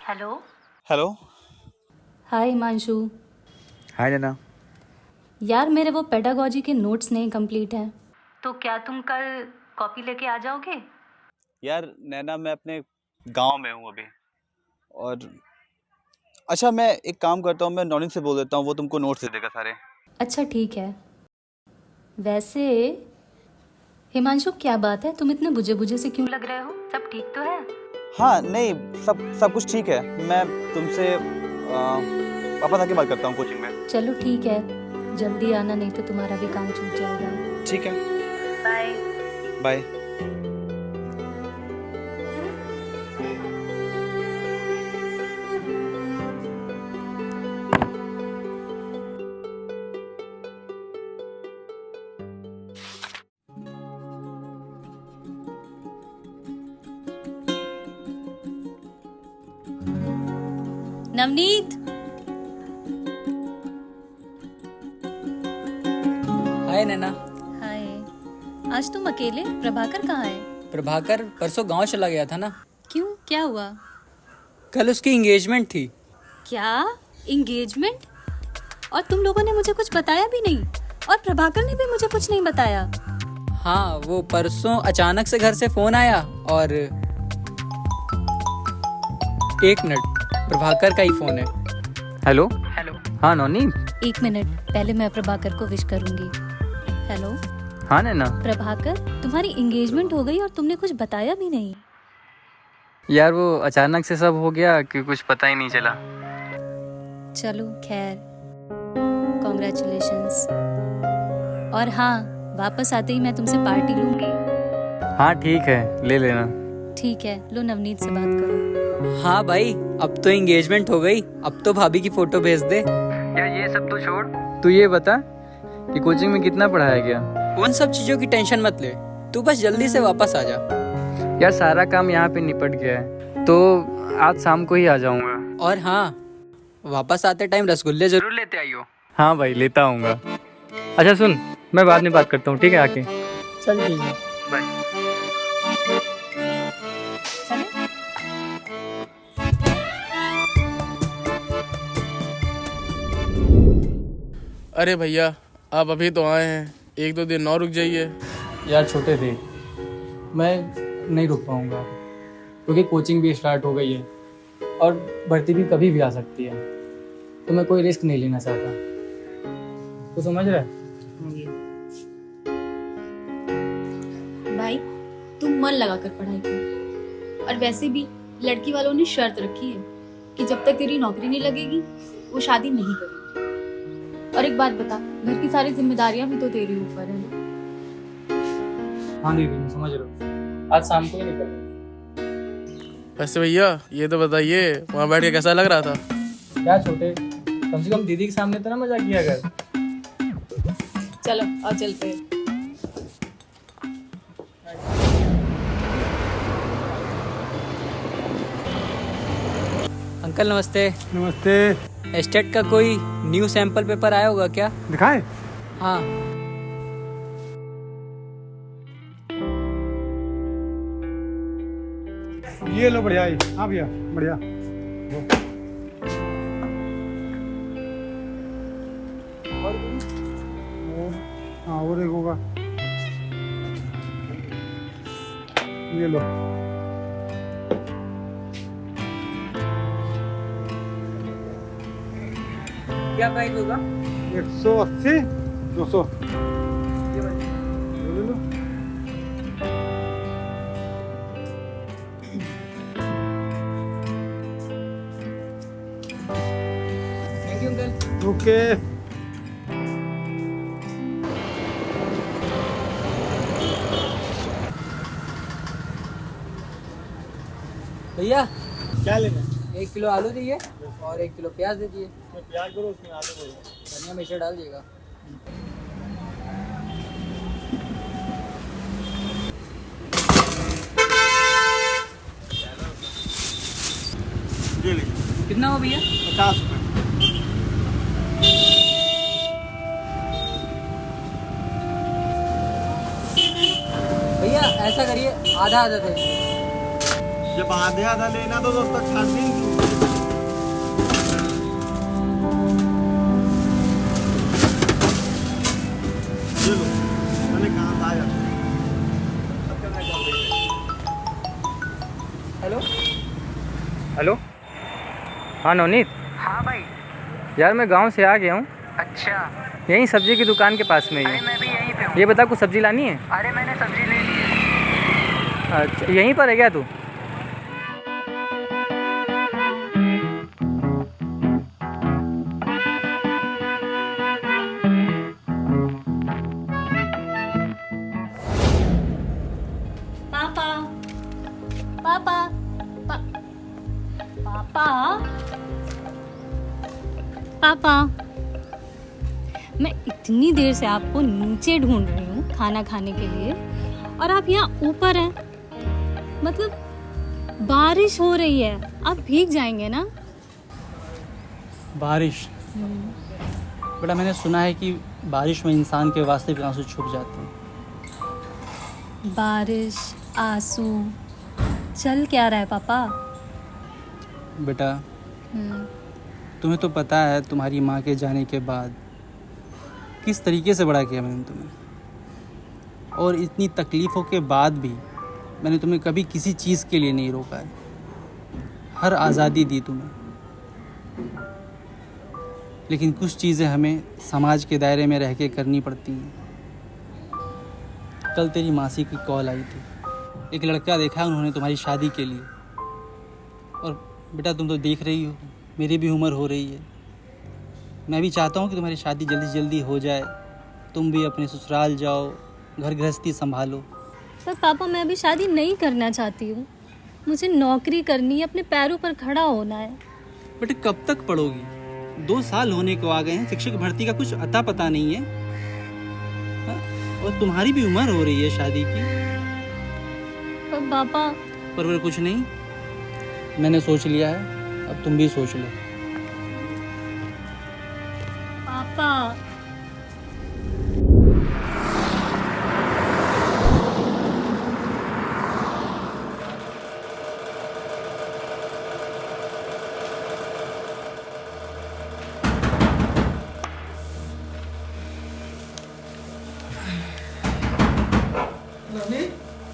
Speaker 10: हेलो।
Speaker 3: हेलो।
Speaker 10: हाय हिमांशु।
Speaker 3: हाय नैना।
Speaker 10: यार मेरे वो पेडागोजी के नोट्स नहीं कंप्लीट हैं, तो क्या तुम कल कॉपी लेके आ जाओगे?
Speaker 3: यार नैना, मैं अपने गांव में हूँ अभी, और अच्छा मैं एक काम करता हूँ, मैं नॉनी से बोल देता हूँ, वो तुमको नोट्स दे देगा सारे।
Speaker 10: अच्छा ठीक है। वैसे हिमांशु क्या बात है, तुम इतने बुझे बुझे से क्यों लग रहे हो? सब ठीक तो है?
Speaker 3: हाँ नहीं, सब कुछ ठीक है। मैं तुमसे वापस आके बात करता हूँ कोचिंग में।
Speaker 10: चलो ठीक है, जल्दी आना नहीं तो तुम्हारा भी काम छूट जाएगा।
Speaker 3: ठीक है,
Speaker 10: बाय
Speaker 3: बाय।
Speaker 10: नवनीत।
Speaker 1: हाय नैना।
Speaker 10: हाय। आज तुम अकेले? प्रभाकर कहाँ है?
Speaker 1: प्रभाकर परसों गांव चला गया था ना।
Speaker 10: क्यों, क्या हुआ?
Speaker 1: कल उसकी एंगेजमेंट थी।
Speaker 10: क्या एंगेजमेंट? और तुम लोगों ने मुझे कुछ बताया भी नहीं, और प्रभाकर ने भी मुझे कुछ नहीं बताया।
Speaker 1: हाँ, वो परसों अचानक से घर से फोन आया और एक मिनट, प्रभाकर का ही फोन है। हेलो। हेलो। हाँ नोनी।
Speaker 10: एक मिनट, पहले मैं प्रभाकर को विश करूंगी। हेलो।
Speaker 1: हाँ नैना।
Speaker 10: प्रभाकर, तुम्हारी एंगेजमेंट हो गई और तुमने कुछ बताया भी नहीं।
Speaker 1: यार वो अचानक से सब हो गया कि कुछ पता ही नहीं चला।
Speaker 10: चलो खैर, कॉन्ग्रेचुलेशंस। और हाँ, वापस आते ही मैं तुमसे पार्टी लूंगी।
Speaker 1: हाँ ठीक है, ले लेना।
Speaker 10: ठीक है, लो नवनीत से बात करो।
Speaker 1: हाँ भाई, अब तो एंगेजमेंट हो गई, अब तो भाभी की फोटो भेज दे। यार ये सब तो छोड़, तू ये बता कि कोचिंग में कितना पढ़ाया गया। उन सब चीजों की टेंशन मत ले, तू बस जल्दी से वापस आ जा। यार सारा काम यहाँ पे निपट गया है, तो आज शाम को ही आ जाऊंगा। और हाँ, वापस आते टाइम रसगुल्ले जरूर लेते आइयो। हाँ भाई, लेता आऊंगा। अच्छा सुन, मैं बाद में बात करता हूँ, ठीक है आके। चल ठीक है, बाय।
Speaker 12: अरे भैया, आप अभी तो आए हैं, एक दो दिन और रुक जाइए।
Speaker 7: यार छोटे थे, मैं नहीं रुक पाऊंगा क्योंकि कोचिंग भी स्टार्ट हो गई है और भर्ती भी कभी भी आ सकती है, तो मैं कोई रिस्क नहीं लेना चाहता। तो समझ रहा है?
Speaker 13: भाई तुम मन लगाकर पढ़ाई करो, और वैसे भी लड़की वालों ने शर्त रखी है कि जब तक तेरी नौकरी नहीं लगेगी वो शादी नहीं करेगी। और एक बात बता, घर की सारी जिम्मेदारियां भी तो तेरे ऊपर है ना।
Speaker 7: हाँ दीदी, मैं समझ रहा हूँ, आज शाम को ही निकल।
Speaker 12: वैसे भैया ये तो बताइए, वहाँ बैठ के कैसा लग रहा था?
Speaker 7: क्या छोटे, कम से कम दीदी के सामने तो ना मजाक किया कर।
Speaker 13: चलो और चलते हैं।
Speaker 1: अंकल नमस्ते।
Speaker 6: नमस्ते।
Speaker 1: एस्टेट का कोई न्यू सैंपल पेपर आया होगा क्या?
Speaker 6: दिखाए?
Speaker 1: हाँ।
Speaker 6: ये लो, बढ़िया ही। हाँ भैया, बढ़िया। हाँ और एक होगा, ये लो।
Speaker 1: क्या प्राइस होगा?
Speaker 6: 180, 200। ले लो।
Speaker 1: Thank you uncle.
Speaker 6: ओके।
Speaker 1: भैया
Speaker 2: क्या लेना?
Speaker 1: 1 किलो आलू दीजिए और 1 किलो प्याज दे दीजिए।
Speaker 2: उसमें प्याज करो, उसमें आलू करो।
Speaker 1: धनिया मिर्चा डाल दीजिएगा।
Speaker 2: ये लीजिए।
Speaker 1: कितना हो भैया?
Speaker 2: 50 रुपये।
Speaker 1: भैया ऐसा करिए, आधा आधा दे दीजिए।
Speaker 2: जब आधे आधा लेना तो दोस्तों छानबीन क्यों? ये लो, मैंने कहा था यार।
Speaker 1: हेलो हेलो, हाँ नवनीत।
Speaker 7: हाँ भाई।
Speaker 1: यार मैं गांव से आ गया हूँ।
Speaker 7: अच्छा।
Speaker 1: यहीं सब्जी की दुकान के पास में ही
Speaker 7: अरे
Speaker 1: हूँ।
Speaker 7: मैं भी यहीं पे हूँ।
Speaker 1: ये बता कुछ सब्जी लानी है?
Speaker 7: अरे मैंने सब्जी ले ली है।
Speaker 1: अच्छा यहीं पर है क्या तू?
Speaker 10: पापा पापा पापा पापा, मैं इतनी देर से आपको नीचे ढूंढ रही हूँ खाना खाने के लिए और आप यहाँ ऊपर हैं। मतलब बारिश हो रही है, आप भीग जाएंगे ना।
Speaker 7: बारिश? बेटा मैंने सुना है कि बारिश में इंसान के वास्तविक आंसू छुप जाते हैं।
Speaker 10: बारिश, आंसू, चल क्या रहा है पापा?
Speaker 7: बेटा तुम्हें तो पता है तुम्हारी माँ के जाने के बाद किस तरीके से बड़ा किया मैंने तुम्हें, और इतनी तकलीफ़ों के बाद भी मैंने तुम्हें कभी किसी चीज़ के लिए नहीं रोका है। हर आज़ादी दी तुम्हें, लेकिन कुछ चीज़ें हमें समाज के दायरे में रह के करनी पड़ती हैं। कल तेरी मासी की कॉल आई थी, एक लड़का देखा उन्होंने तुम्हारी शादी के लिए। और बेटा तुम तो देख रही हो मेरी भी उम्र हो रही है, मैं भी चाहता हूँ कि तुम्हारी शादी जल्दी से जल्दी हो जाए, तुम भी अपने ससुराल जाओ, घर गृहस्थी संभालो।
Speaker 10: पर पापा मैं अभी शादी नहीं करना चाहती हूँ, मुझे नौकरी करनी है, अपने पैरों पर खड़ा होना है।
Speaker 7: बेटे कब तक पढ़ोगी? 2 साल होने को आ गए हैं, शिक्षक भर्ती का कुछ अता पता नहीं है। और तुम्हारी भी उम्र हो रही है शादी की।
Speaker 10: पर पापा
Speaker 7: पर कुछ नहीं, मैंने सोच लिया है, अब तुम भी सोच लो।
Speaker 10: पापा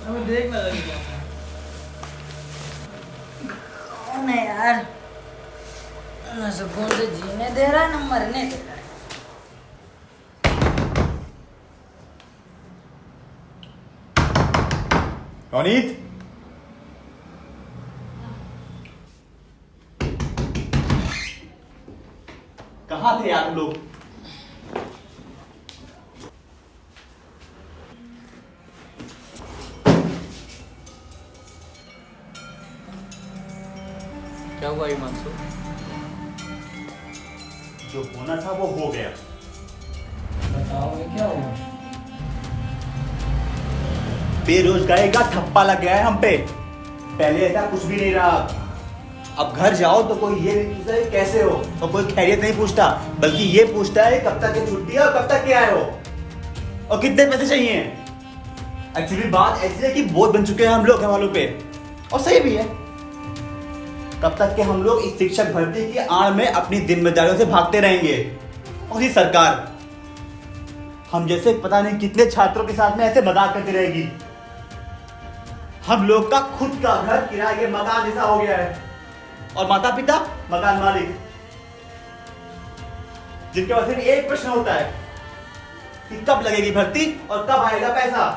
Speaker 1: हमें देख ना लगी
Speaker 14: कौन है यार? न सुकून से जीने दे रहा है न मरने दे रहा है।
Speaker 11: नवनीत, कहाँ थे यार तुम लोग?
Speaker 1: क्या हुआ हिमांशु?
Speaker 11: जो होना था वो हो गया।
Speaker 1: बताओ ये क्या हुआ?
Speaker 11: बेरोजगारी का ठप्पा लग गया है हम पे। पहले ऐसा कुछ भी नहीं रहा। अब घर जाओ तो कोई ये नहीं पूछता है कैसे हो, और कोई खैरियत नहीं पूछता, बल्कि ये पूछता है कब तक की छुट्टी है और कब तक के आए हो और कितने पैसे चाहिए। एक्चुअली बात ऐसी है कि बोझ बन चुके हैं हम लोग घर वालों पे, और सही भी है। कब तक के हम लोग इस शिक्षक भर्ती की आड़ में अपनी जिम्मेदारियों से भागते रहेंगे, और ये सरकार हम जैसे पता नहीं कितने छात्रों के साथ में ऐसे मजाक करती रहेगी। हम लोग का खुद का घर किराए के मकान जैसा हो गया है, और माता पिता मकान मालिक, जिनके पास सिर्फ एक प्रश्न होता है कि कब लगेगी भर्ती और कब आएगा पैसा।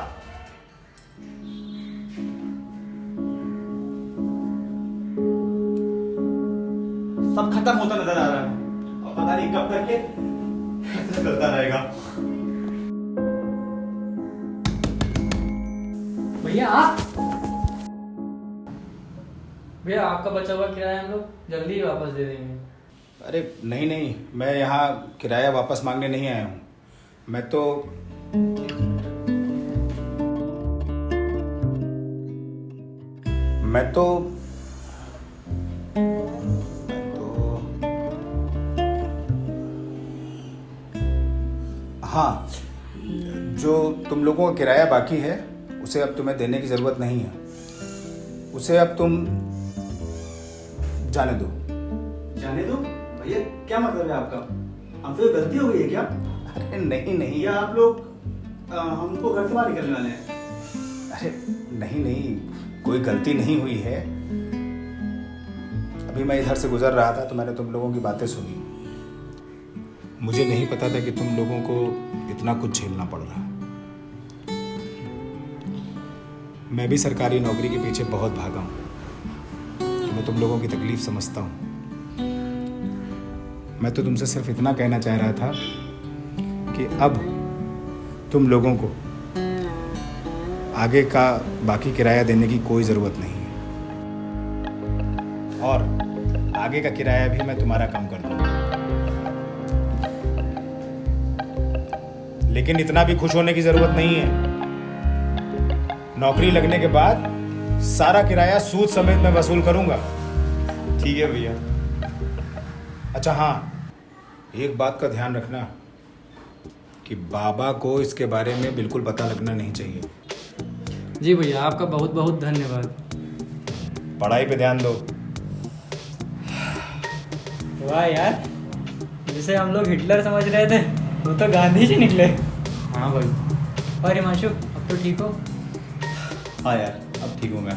Speaker 11: सब खत्म होता नजर आ रहा है, और पता नहीं कब तक के ऐसा चलता रहेगा।
Speaker 1: भैया आप
Speaker 7: भैया आपका बचा हुआ किराया हम लोग जल्दी ही वापस दे देंगे।
Speaker 11: अरे नहीं नहीं, मैं यहाँ किराया वापस मांगने नहीं आया हूँ। मैं तो हाँ, जो तुम लोगों का किराया बाकी है उसे अब तुम्हें देने की ज़रूरत नहीं है। उसे अब तुम जाने दो।
Speaker 3: जाने दो भैया, क्या मतलब है आपका? हमसे कोई गलती हो गई है क्या?
Speaker 11: अरे नहीं नहीं,
Speaker 3: या आप लोग हमको घर से बाहर निकलने वाले हैं?
Speaker 11: अरे नहीं नहीं, कोई गलती नहीं हुई है। अभी मैं इधर से गुजर रहा था तो मैंने तुम लोगों की बातें सुनी। मुझे नहीं पता था कि तुम लोगों को इतना कुछ झेलना पड़ रहा है। मैं भी सरकारी नौकरी के पीछे बहुत भागा हूँ, तो मैं तुम लोगों की तकलीफ समझता हूँ। मैं तो तुमसे सिर्फ इतना कहना चाह रहा था कि अब तुम लोगों को आगे का बाकी किराया देने की कोई ज़रूरत नहीं है, और आगे का किराया भी मैं तुम्हारा कम कर दूंगा। लेकिन इतना भी खुश होने की ज़रूरत नहीं है। नौकरी लगने के बाद सारा किराया सूद समेत मैं वसूल करूंगा।
Speaker 3: ठीक है भैया।
Speaker 11: अच्छा हाँ, एक बात का ध्यान रखना कि बाबा को इसके बारे में बिल्कुल पता लगना नहीं चाहिए।
Speaker 7: जी भैया, आपका बहुत बहुत धन्यवाद।
Speaker 11: पढ़ाई पे ध्यान दो।
Speaker 7: वाह यार, जिसे हम लोग हिटलर समझ रहे थे वो तो गांधी जी निकले। हाँ भाई। और हिमांशु, अब तो ठीक हो?
Speaker 3: हाँ यार, अब ठीक हूँ मैं।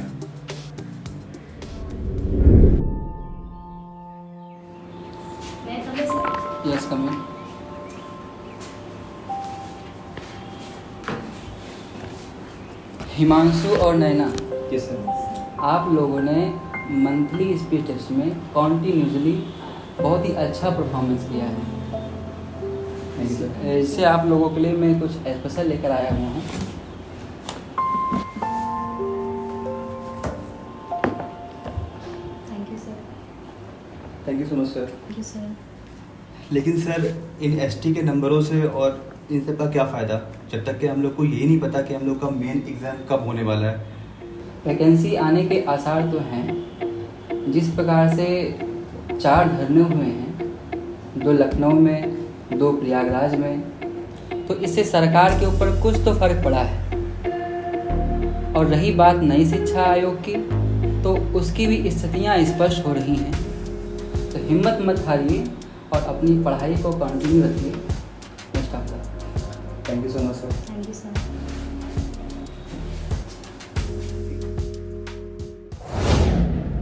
Speaker 1: यस कम इन। हिमांशु और नैना,
Speaker 3: यस सर।
Speaker 1: आप लोगों ने मंथली स्पीच टेस्ट में कॉन्टिन्यूसली बहुत ही अच्छा परफॉर्मेंस किया है। इससे आप लोगों के लिए मैं कुछ स्पेशल लेकर आया हुआ हूँ।
Speaker 10: Thank you sir.
Speaker 3: Thank you so much sir.
Speaker 10: Thank you sir.
Speaker 3: लेकिन सर, इन एसटी के नंबरों से और इन सब का क्या फ़ायदा, जब तक कि हम लोग को ये नहीं पता कि हम लोग का मेन एग्ज़ाम कब होने वाला है।
Speaker 1: वैकेंसी आने के आसार तो हैं। जिस प्रकार से 4 धरने हुए हैं, 2 लखनऊ में, 2 प्रयागराज में, तो इससे सरकार के ऊपर कुछ तो फर्क पड़ा है। और रही बात नई शिक्षा आयोग की, तो उसकी भी स्थितियाँ स्पष्ट हो रही हैं। तो हिम्मत मत हारिए और अपनी पढ़ाई को कंटिन्यू रखिए। नेक्स्ट आपका।
Speaker 3: Thank you so much sir.
Speaker 10: Thank you sir.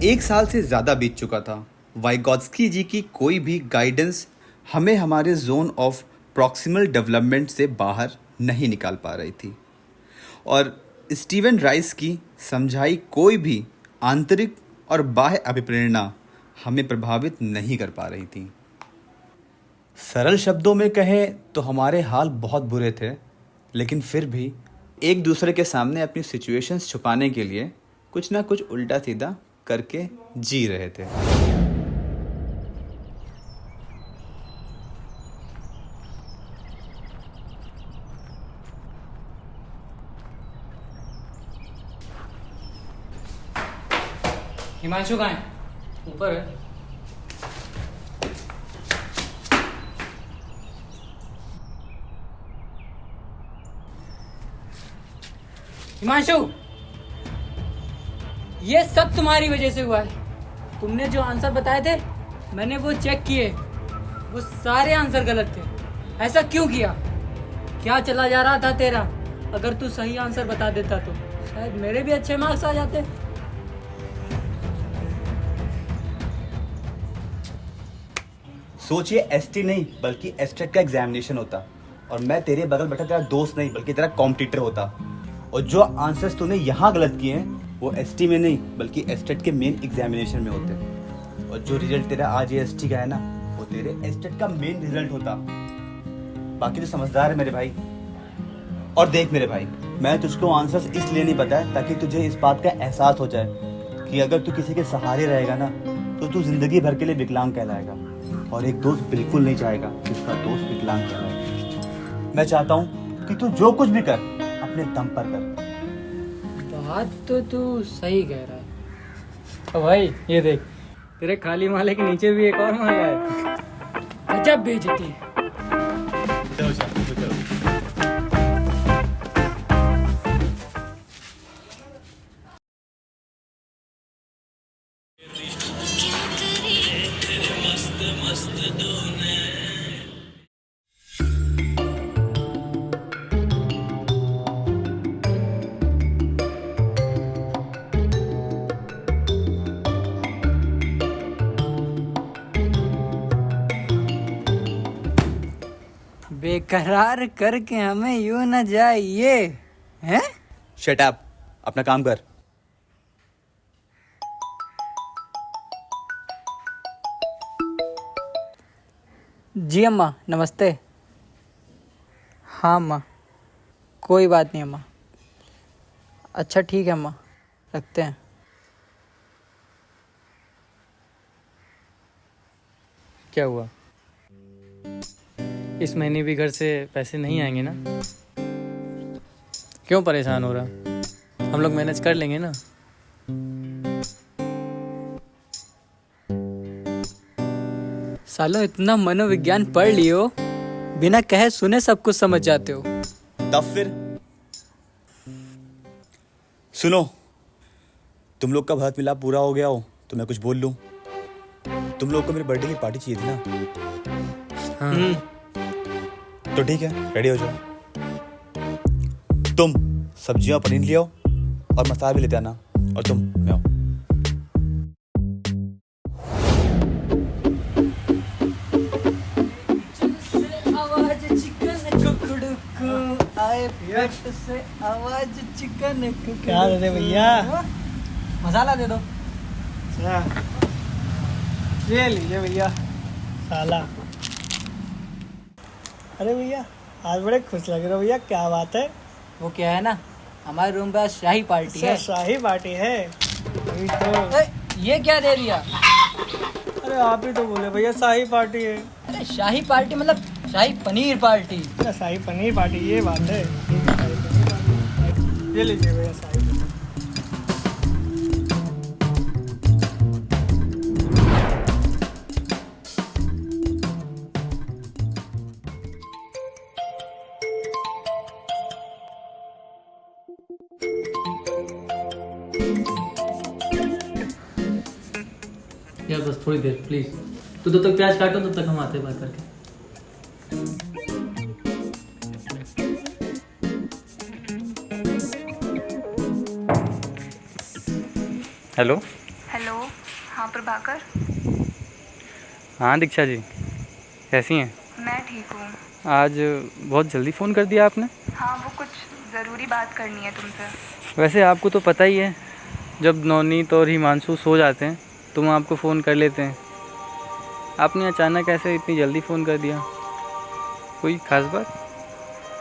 Speaker 3: एक साल से ज़्यादा बीत चुका था। वाइगॉत्स्की जी की कोई भी गाइडेंस हमें हमारे जोन ऑफ प्रॉक्सिमल डेवलपमेंट से बाहर नहीं निकाल पा रही थी, और स्टीवन राइस की समझाई कोई भी आंतरिक और बाह्य अभिप्रेरणा हमें प्रभावित नहीं कर पा रही थी। सरल शब्दों में कहें तो हमारे हाल बहुत बुरे थे, लेकिन फिर भी एक दूसरे के सामने अपनी सिचुएशंस छुपाने के लिए कुछ ना कुछ उल्टा सीधा करके जी रहे थे।
Speaker 7: हिमांशु कहाँ है? ऊपर है। हिमांशु, ये सब तुम्हारी वजह से हुआ है। तुमने जो आंसर बताए थे मैंने वो चेक किए, वो सारे आंसर गलत थे। ऐसा क्यों किया? क्या चला जा रहा था तेरा? अगर तू सही आंसर बता देता तो शायद मेरे भी अच्छे मार्क्स आ जाते।
Speaker 3: सोचिए, एसटी नहीं बल्कि एस्टेट का एग्जामिनेशन होता, और मैं तेरे बगल बैठा तेरा दोस्त नहीं बल्कि तेरा कॉम्पिटिटर होता, और जो आंसर्स तूने यहाँ गलत किए हैं वो एसटी में नहीं बल्कि एस्टेट के मेन एग्जामिनेशन में होते, और जो रिजल्ट तेरा आज ये एसटी का है ना, वो तेरे एस्टेट का मेन रिजल्ट होता। बाकी तो समझदार है मेरे भाई। और देख मेरे भाई, मैं तुझको आंसर्स इसलिए नहीं बताया ताकि तुझे इस बात का एहसास हो जाए कि अगर तू किसी के सहारे रहेगा ना तो तू जिंदगी भर के लिए विकलांग कहलाएगा, और एक दोस्त बिल्कुल नहीं चाहेगा कि उसका दोस्त विकलांग कहलाए। मैं चाहता हूँ कि तू जो कुछ भी कर अपने दम पर कर।
Speaker 1: बात तो तू सही कह रहा है। ओ भाई ये देख, तेरे खाली माले के नीचे भी एक और माला है। गजब बेइज्जती। बेकरार करके हमें यूं न जाइए, हैं?
Speaker 3: शट अप, अपना काम कर।
Speaker 1: जी अम्मा नमस्ते। हाँ अम्मा, कोई बात नहीं अम्मा। अच्छा ठीक है अम्मा, रखते हैं। क्या हुआ? इस महीने भी घर से पैसे नहीं आएंगे ना? क्यों परेशान हो रहा? हम लोग मैनेज कर लेंगे ना। सालों इतना मनोविज्ञान पढ़ लियो, बिना कहे सुने सब कुछ समझ जाते हो।
Speaker 3: तब फिर सुनो, तुम लोग का भारत मिलाप पूरा हो गया हो तो मैं कुछ बोल लूं। तुम लोग को मेरे बर्थडे की पार्टी चाहिए थी ना?
Speaker 1: हाँ।
Speaker 3: तो ठीक है, रेडी हो जाओ। तुम सब्जियां पनीर ले आओ और मसाला भी लेते आना, और तुम मैं आओ।
Speaker 1: आवाज चिकन कुकड़ू आए पेट से आवाज चिकन कुकड़ू।
Speaker 2: क्या दे भैया?
Speaker 1: मसाला दे दो।
Speaker 2: ये लीजिए भैया साला। अरे भैया आज बड़े खुश लग रहे हो भैया, क्या बात है?
Speaker 1: वो क्या है ना, हमारे रूम पे आज शाही पार्टी है।
Speaker 2: शाही पार्टी है? अभी तो
Speaker 1: ये क्या दे दिया?
Speaker 2: अरे आप ही तो बोले भैया शाही पार्टी है।
Speaker 1: अरे शाही पार्टी मतलब शाही पनीर पार्टी।
Speaker 2: अरे शाही पनीर पार्टी, ये बात है। ये लीजिए भैया शाही पनीर।
Speaker 1: यार बस थोड़ी देर प्लीज, तो जब तक प्याज काटो तब तक हम आते हैं बात करके। हेलो।
Speaker 8: हेलो, हाँ प्रभाकर।
Speaker 1: हाँ दीक्षा जी, कैसी हैं?
Speaker 8: मैं ठीक हूँ।
Speaker 1: आज बहुत जल्दी फ़ोन कर दिया आपने।
Speaker 8: हाँ वो कुछ ज़रूरी बात करनी है तुमसे।
Speaker 1: वैसे आपको तो पता ही है, जब नवनीत और हिमांशु सो जाते हैं तो हम आपको फ़ोन कर लेते हैं। आपने अचानक ऐसे इतनी जल्दी फ़ोन कर दिया, कोई ख़ास बात?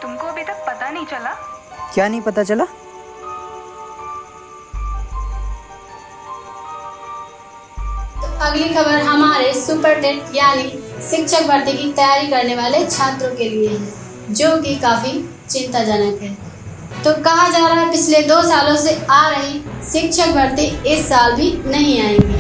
Speaker 8: तुमको अभी तक पता नहीं चला?
Speaker 1: क्या नहीं पता चला?
Speaker 13: अगली खबर हमारे सुपर टेट यानी शिक्षक भर्ती की तैयारी करने वाले छात्रों के लिए है, जो कि काफ़ी चिंताजनक है। तो कहा जा रहा है पिछले 2 सालों से आ रही शिक्षक भर्ती इस साल भी नहीं आएंगी।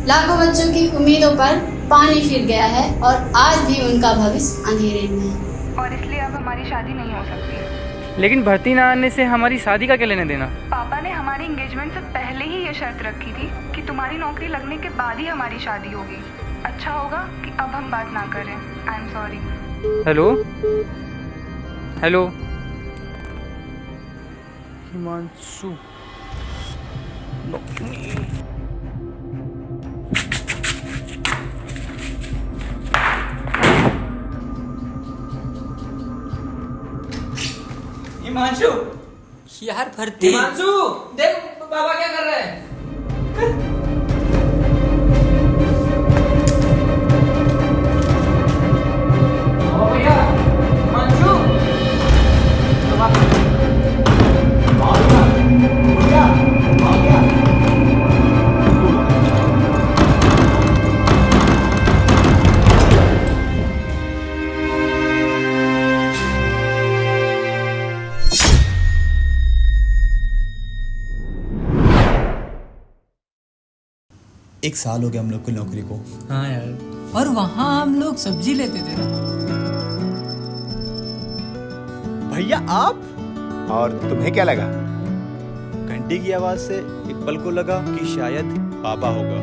Speaker 13: लाखों बच्चों की उम्मीदों पर पानी फिर गया है और आज भी उनका भविष्य अंधेरे में है।
Speaker 8: और इसलिए अब हमारी शादी नहीं हो सकती।
Speaker 1: लेकिन भर्ती ना आने से हमारी शादी का क्या लेना देना?
Speaker 8: पापा ने हमारी एंगेजमेंट से पहले ही ये शर्त रखी थी कि तुम्हारी नौकरी लगने के बाद ही हमारी शादी होगी। अच्छा होगा कि अब हम बात ना करें। I am sorry.
Speaker 1: Hello hello Himanshu.
Speaker 7: Himanshu,
Speaker 1: यार भर्ती।
Speaker 7: हिमांशु देख बाबा क्या कर रहे हैं।
Speaker 3: 1 साल हो गया हम लोग को नौकरी को।
Speaker 1: हाँ यार, और वहाँ हम लोग सब्जी लेते थे ना।
Speaker 3: भैया आप?
Speaker 11: और तुम्हें क्या लगा?
Speaker 3: घंटी की आवाज से एक पल को लगा कि शायद पापा होगा।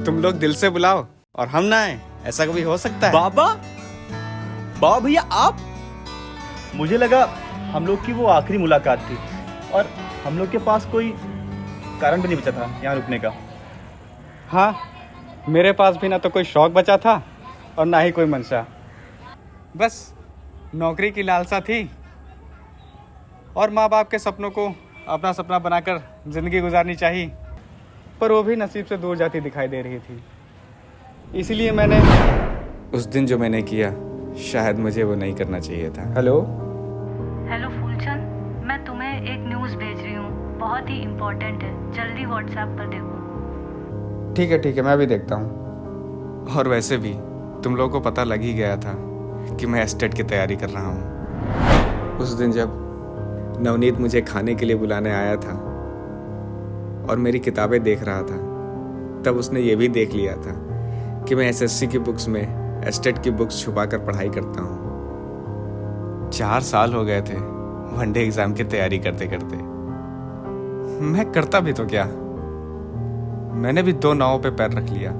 Speaker 6: तुम लोग दिल से बुलाओ और हम ना आए, ऐसा कभी हो सकता है?
Speaker 3: बाबा? बाबा भैया आप? मुझे लगा हम लोग की वो आखिरी मुलाकात थी और हम लोग के पास कोई कारण भी नहीं बचा था यहाँ रुकने का।
Speaker 6: हाँ, मेरे पास भी ना तो कोई शौक बचा था और ना ही कोई मंशा। बस नौकरी की लालसा थी और माँ बाप के सपनों को अपना सपना बनाकर ज़िंदगी गुजारनी चाहिए, पर वो भी नसीब से दूर जाती दिखाई दे रही थी। इसीलिए मैंने उस दिन जो मैंने किया, शायद मुझे वो नहीं करना चाहिए था। हेलो
Speaker 10: हेलो फूलचंद, मैं तुम्हें एक न्यूज़ भेज रही हूँ, बहुत ही इम्पोर्टेंट है, जल्दी व्हाट्सएप पर देखो।
Speaker 6: ठीक है, मैं भी देखता हूँ। और वैसे भी तुम लोगों को पता लग ही गया था कि मैं एस्टेट की तैयारी कर रहा हूँ। उस दिन जब नवनीत मुझे खाने के लिए बुलाने आया था और मेरी किताबें देख रहा था, तब उसने ये भी देख लिया था कि मैं एसएससी की बुक्स में एस्टेट की बुक्स छुपा कर पढ़ाई करता हूँ। 4 साल हो गए थे वनडे एग्जाम की तैयारी करते करते। मैं करता भी तो क्या, मैंने भी 2 नावों पे पैर रख लिया,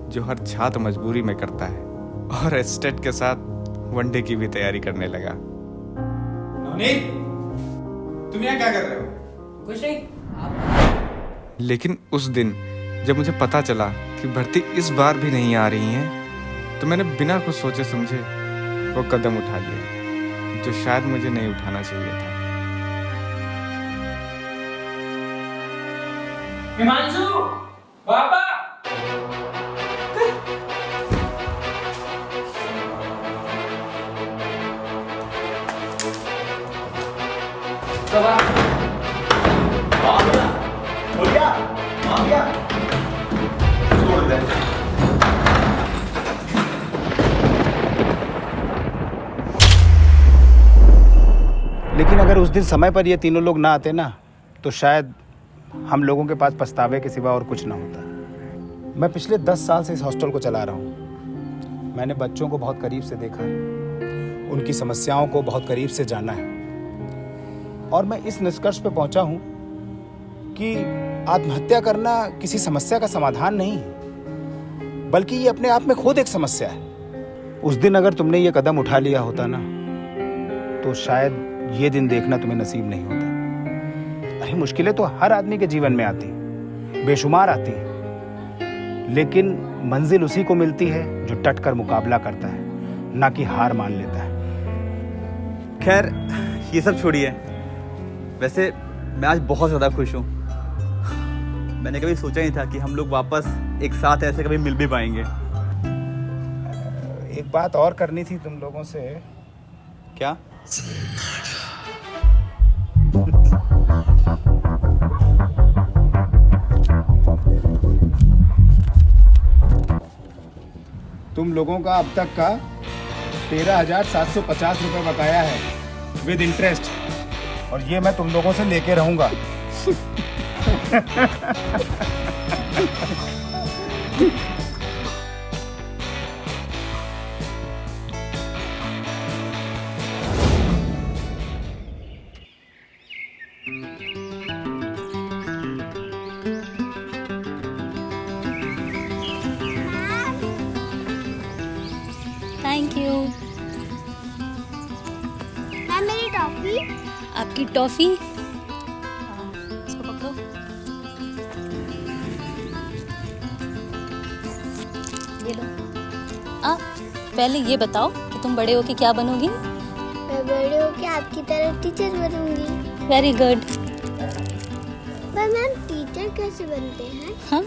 Speaker 6: जो हर छात्र मजबूरी में करता है, और एस्टेट के साथ वनडे की भी तैयारी करने लगा। नवनीत, तुम यहाँ क्या कर रहे हो?
Speaker 1: कुछ नहीं।
Speaker 6: लेकिन उस दिन जब मुझे पता चला कि भर्ती इस बार भी नहीं आ रही है, तो मैंने बिना कुछ सोचे समझे वो कदम उठा लिया, जो शायद मुझे नहीं उठाना चाहिए था।
Speaker 7: हिमांशु, पापा!
Speaker 11: लेकिन अगर उस दिन समय पर ये तीनों लोग ना आते ना, तो शायद हम लोगों के पास पछतावे के सिवा और कुछ ना होता। मैं पिछले 10 साल से इस हॉस्टल को चला रहा हूँ। मैंने बच्चों को बहुत करीब से देखा है, उनकी समस्याओं को बहुत करीब से जाना है, और मैं इस निष्कर्ष पे पहुंचा हूँ कि आत्महत्या करना किसी समस्या का समाधान नहीं है, बल्कि ये अपने आप में खुद एक समस्या है। उस दिन अगर तुमने ये कदम उठा लिया होता ना, तो शायद ये दिन देखना तुम्हें नसीब नहीं होता। अरे मुश्किलें तो हर आदमी के जीवन में आती हैं, बेशुमार आती हैं, लेकिन मंजिल उसी को मिलती है जो डट कर मुकाबला करता है, ना कि हार मान लेता है।
Speaker 3: खैर ये सब छोड़िए, वैसे मैं आज बहुत ज़्यादा खुश हूँ। मैंने कभी सोचा नहीं था कि हम लोग वापस एक साथ ऐसे कभी मिल भी पाएंगे।
Speaker 11: एक बात और करनी थी तुम लोगों से।
Speaker 3: क्या?
Speaker 11: तुम लोगों का अब तक का 13,750 रुपये बकाया है विद इंटरेस्ट, और ये मैं तुम लोगों से लेके रहूंगा।
Speaker 13: Thank you.
Speaker 15: मैम मेरी टॉफी।
Speaker 13: आपकी टॉफी? इसको पकड़ो। ये लो। पहले ये बताओ कि तुम बड़े होके क्या बनोगी?
Speaker 15: मैं बड़े होके आपकी तरह टीचर बनूंगी।
Speaker 13: Very good.
Speaker 15: पर मैम टीचर कैसे बनते हैं?
Speaker 13: हाँ,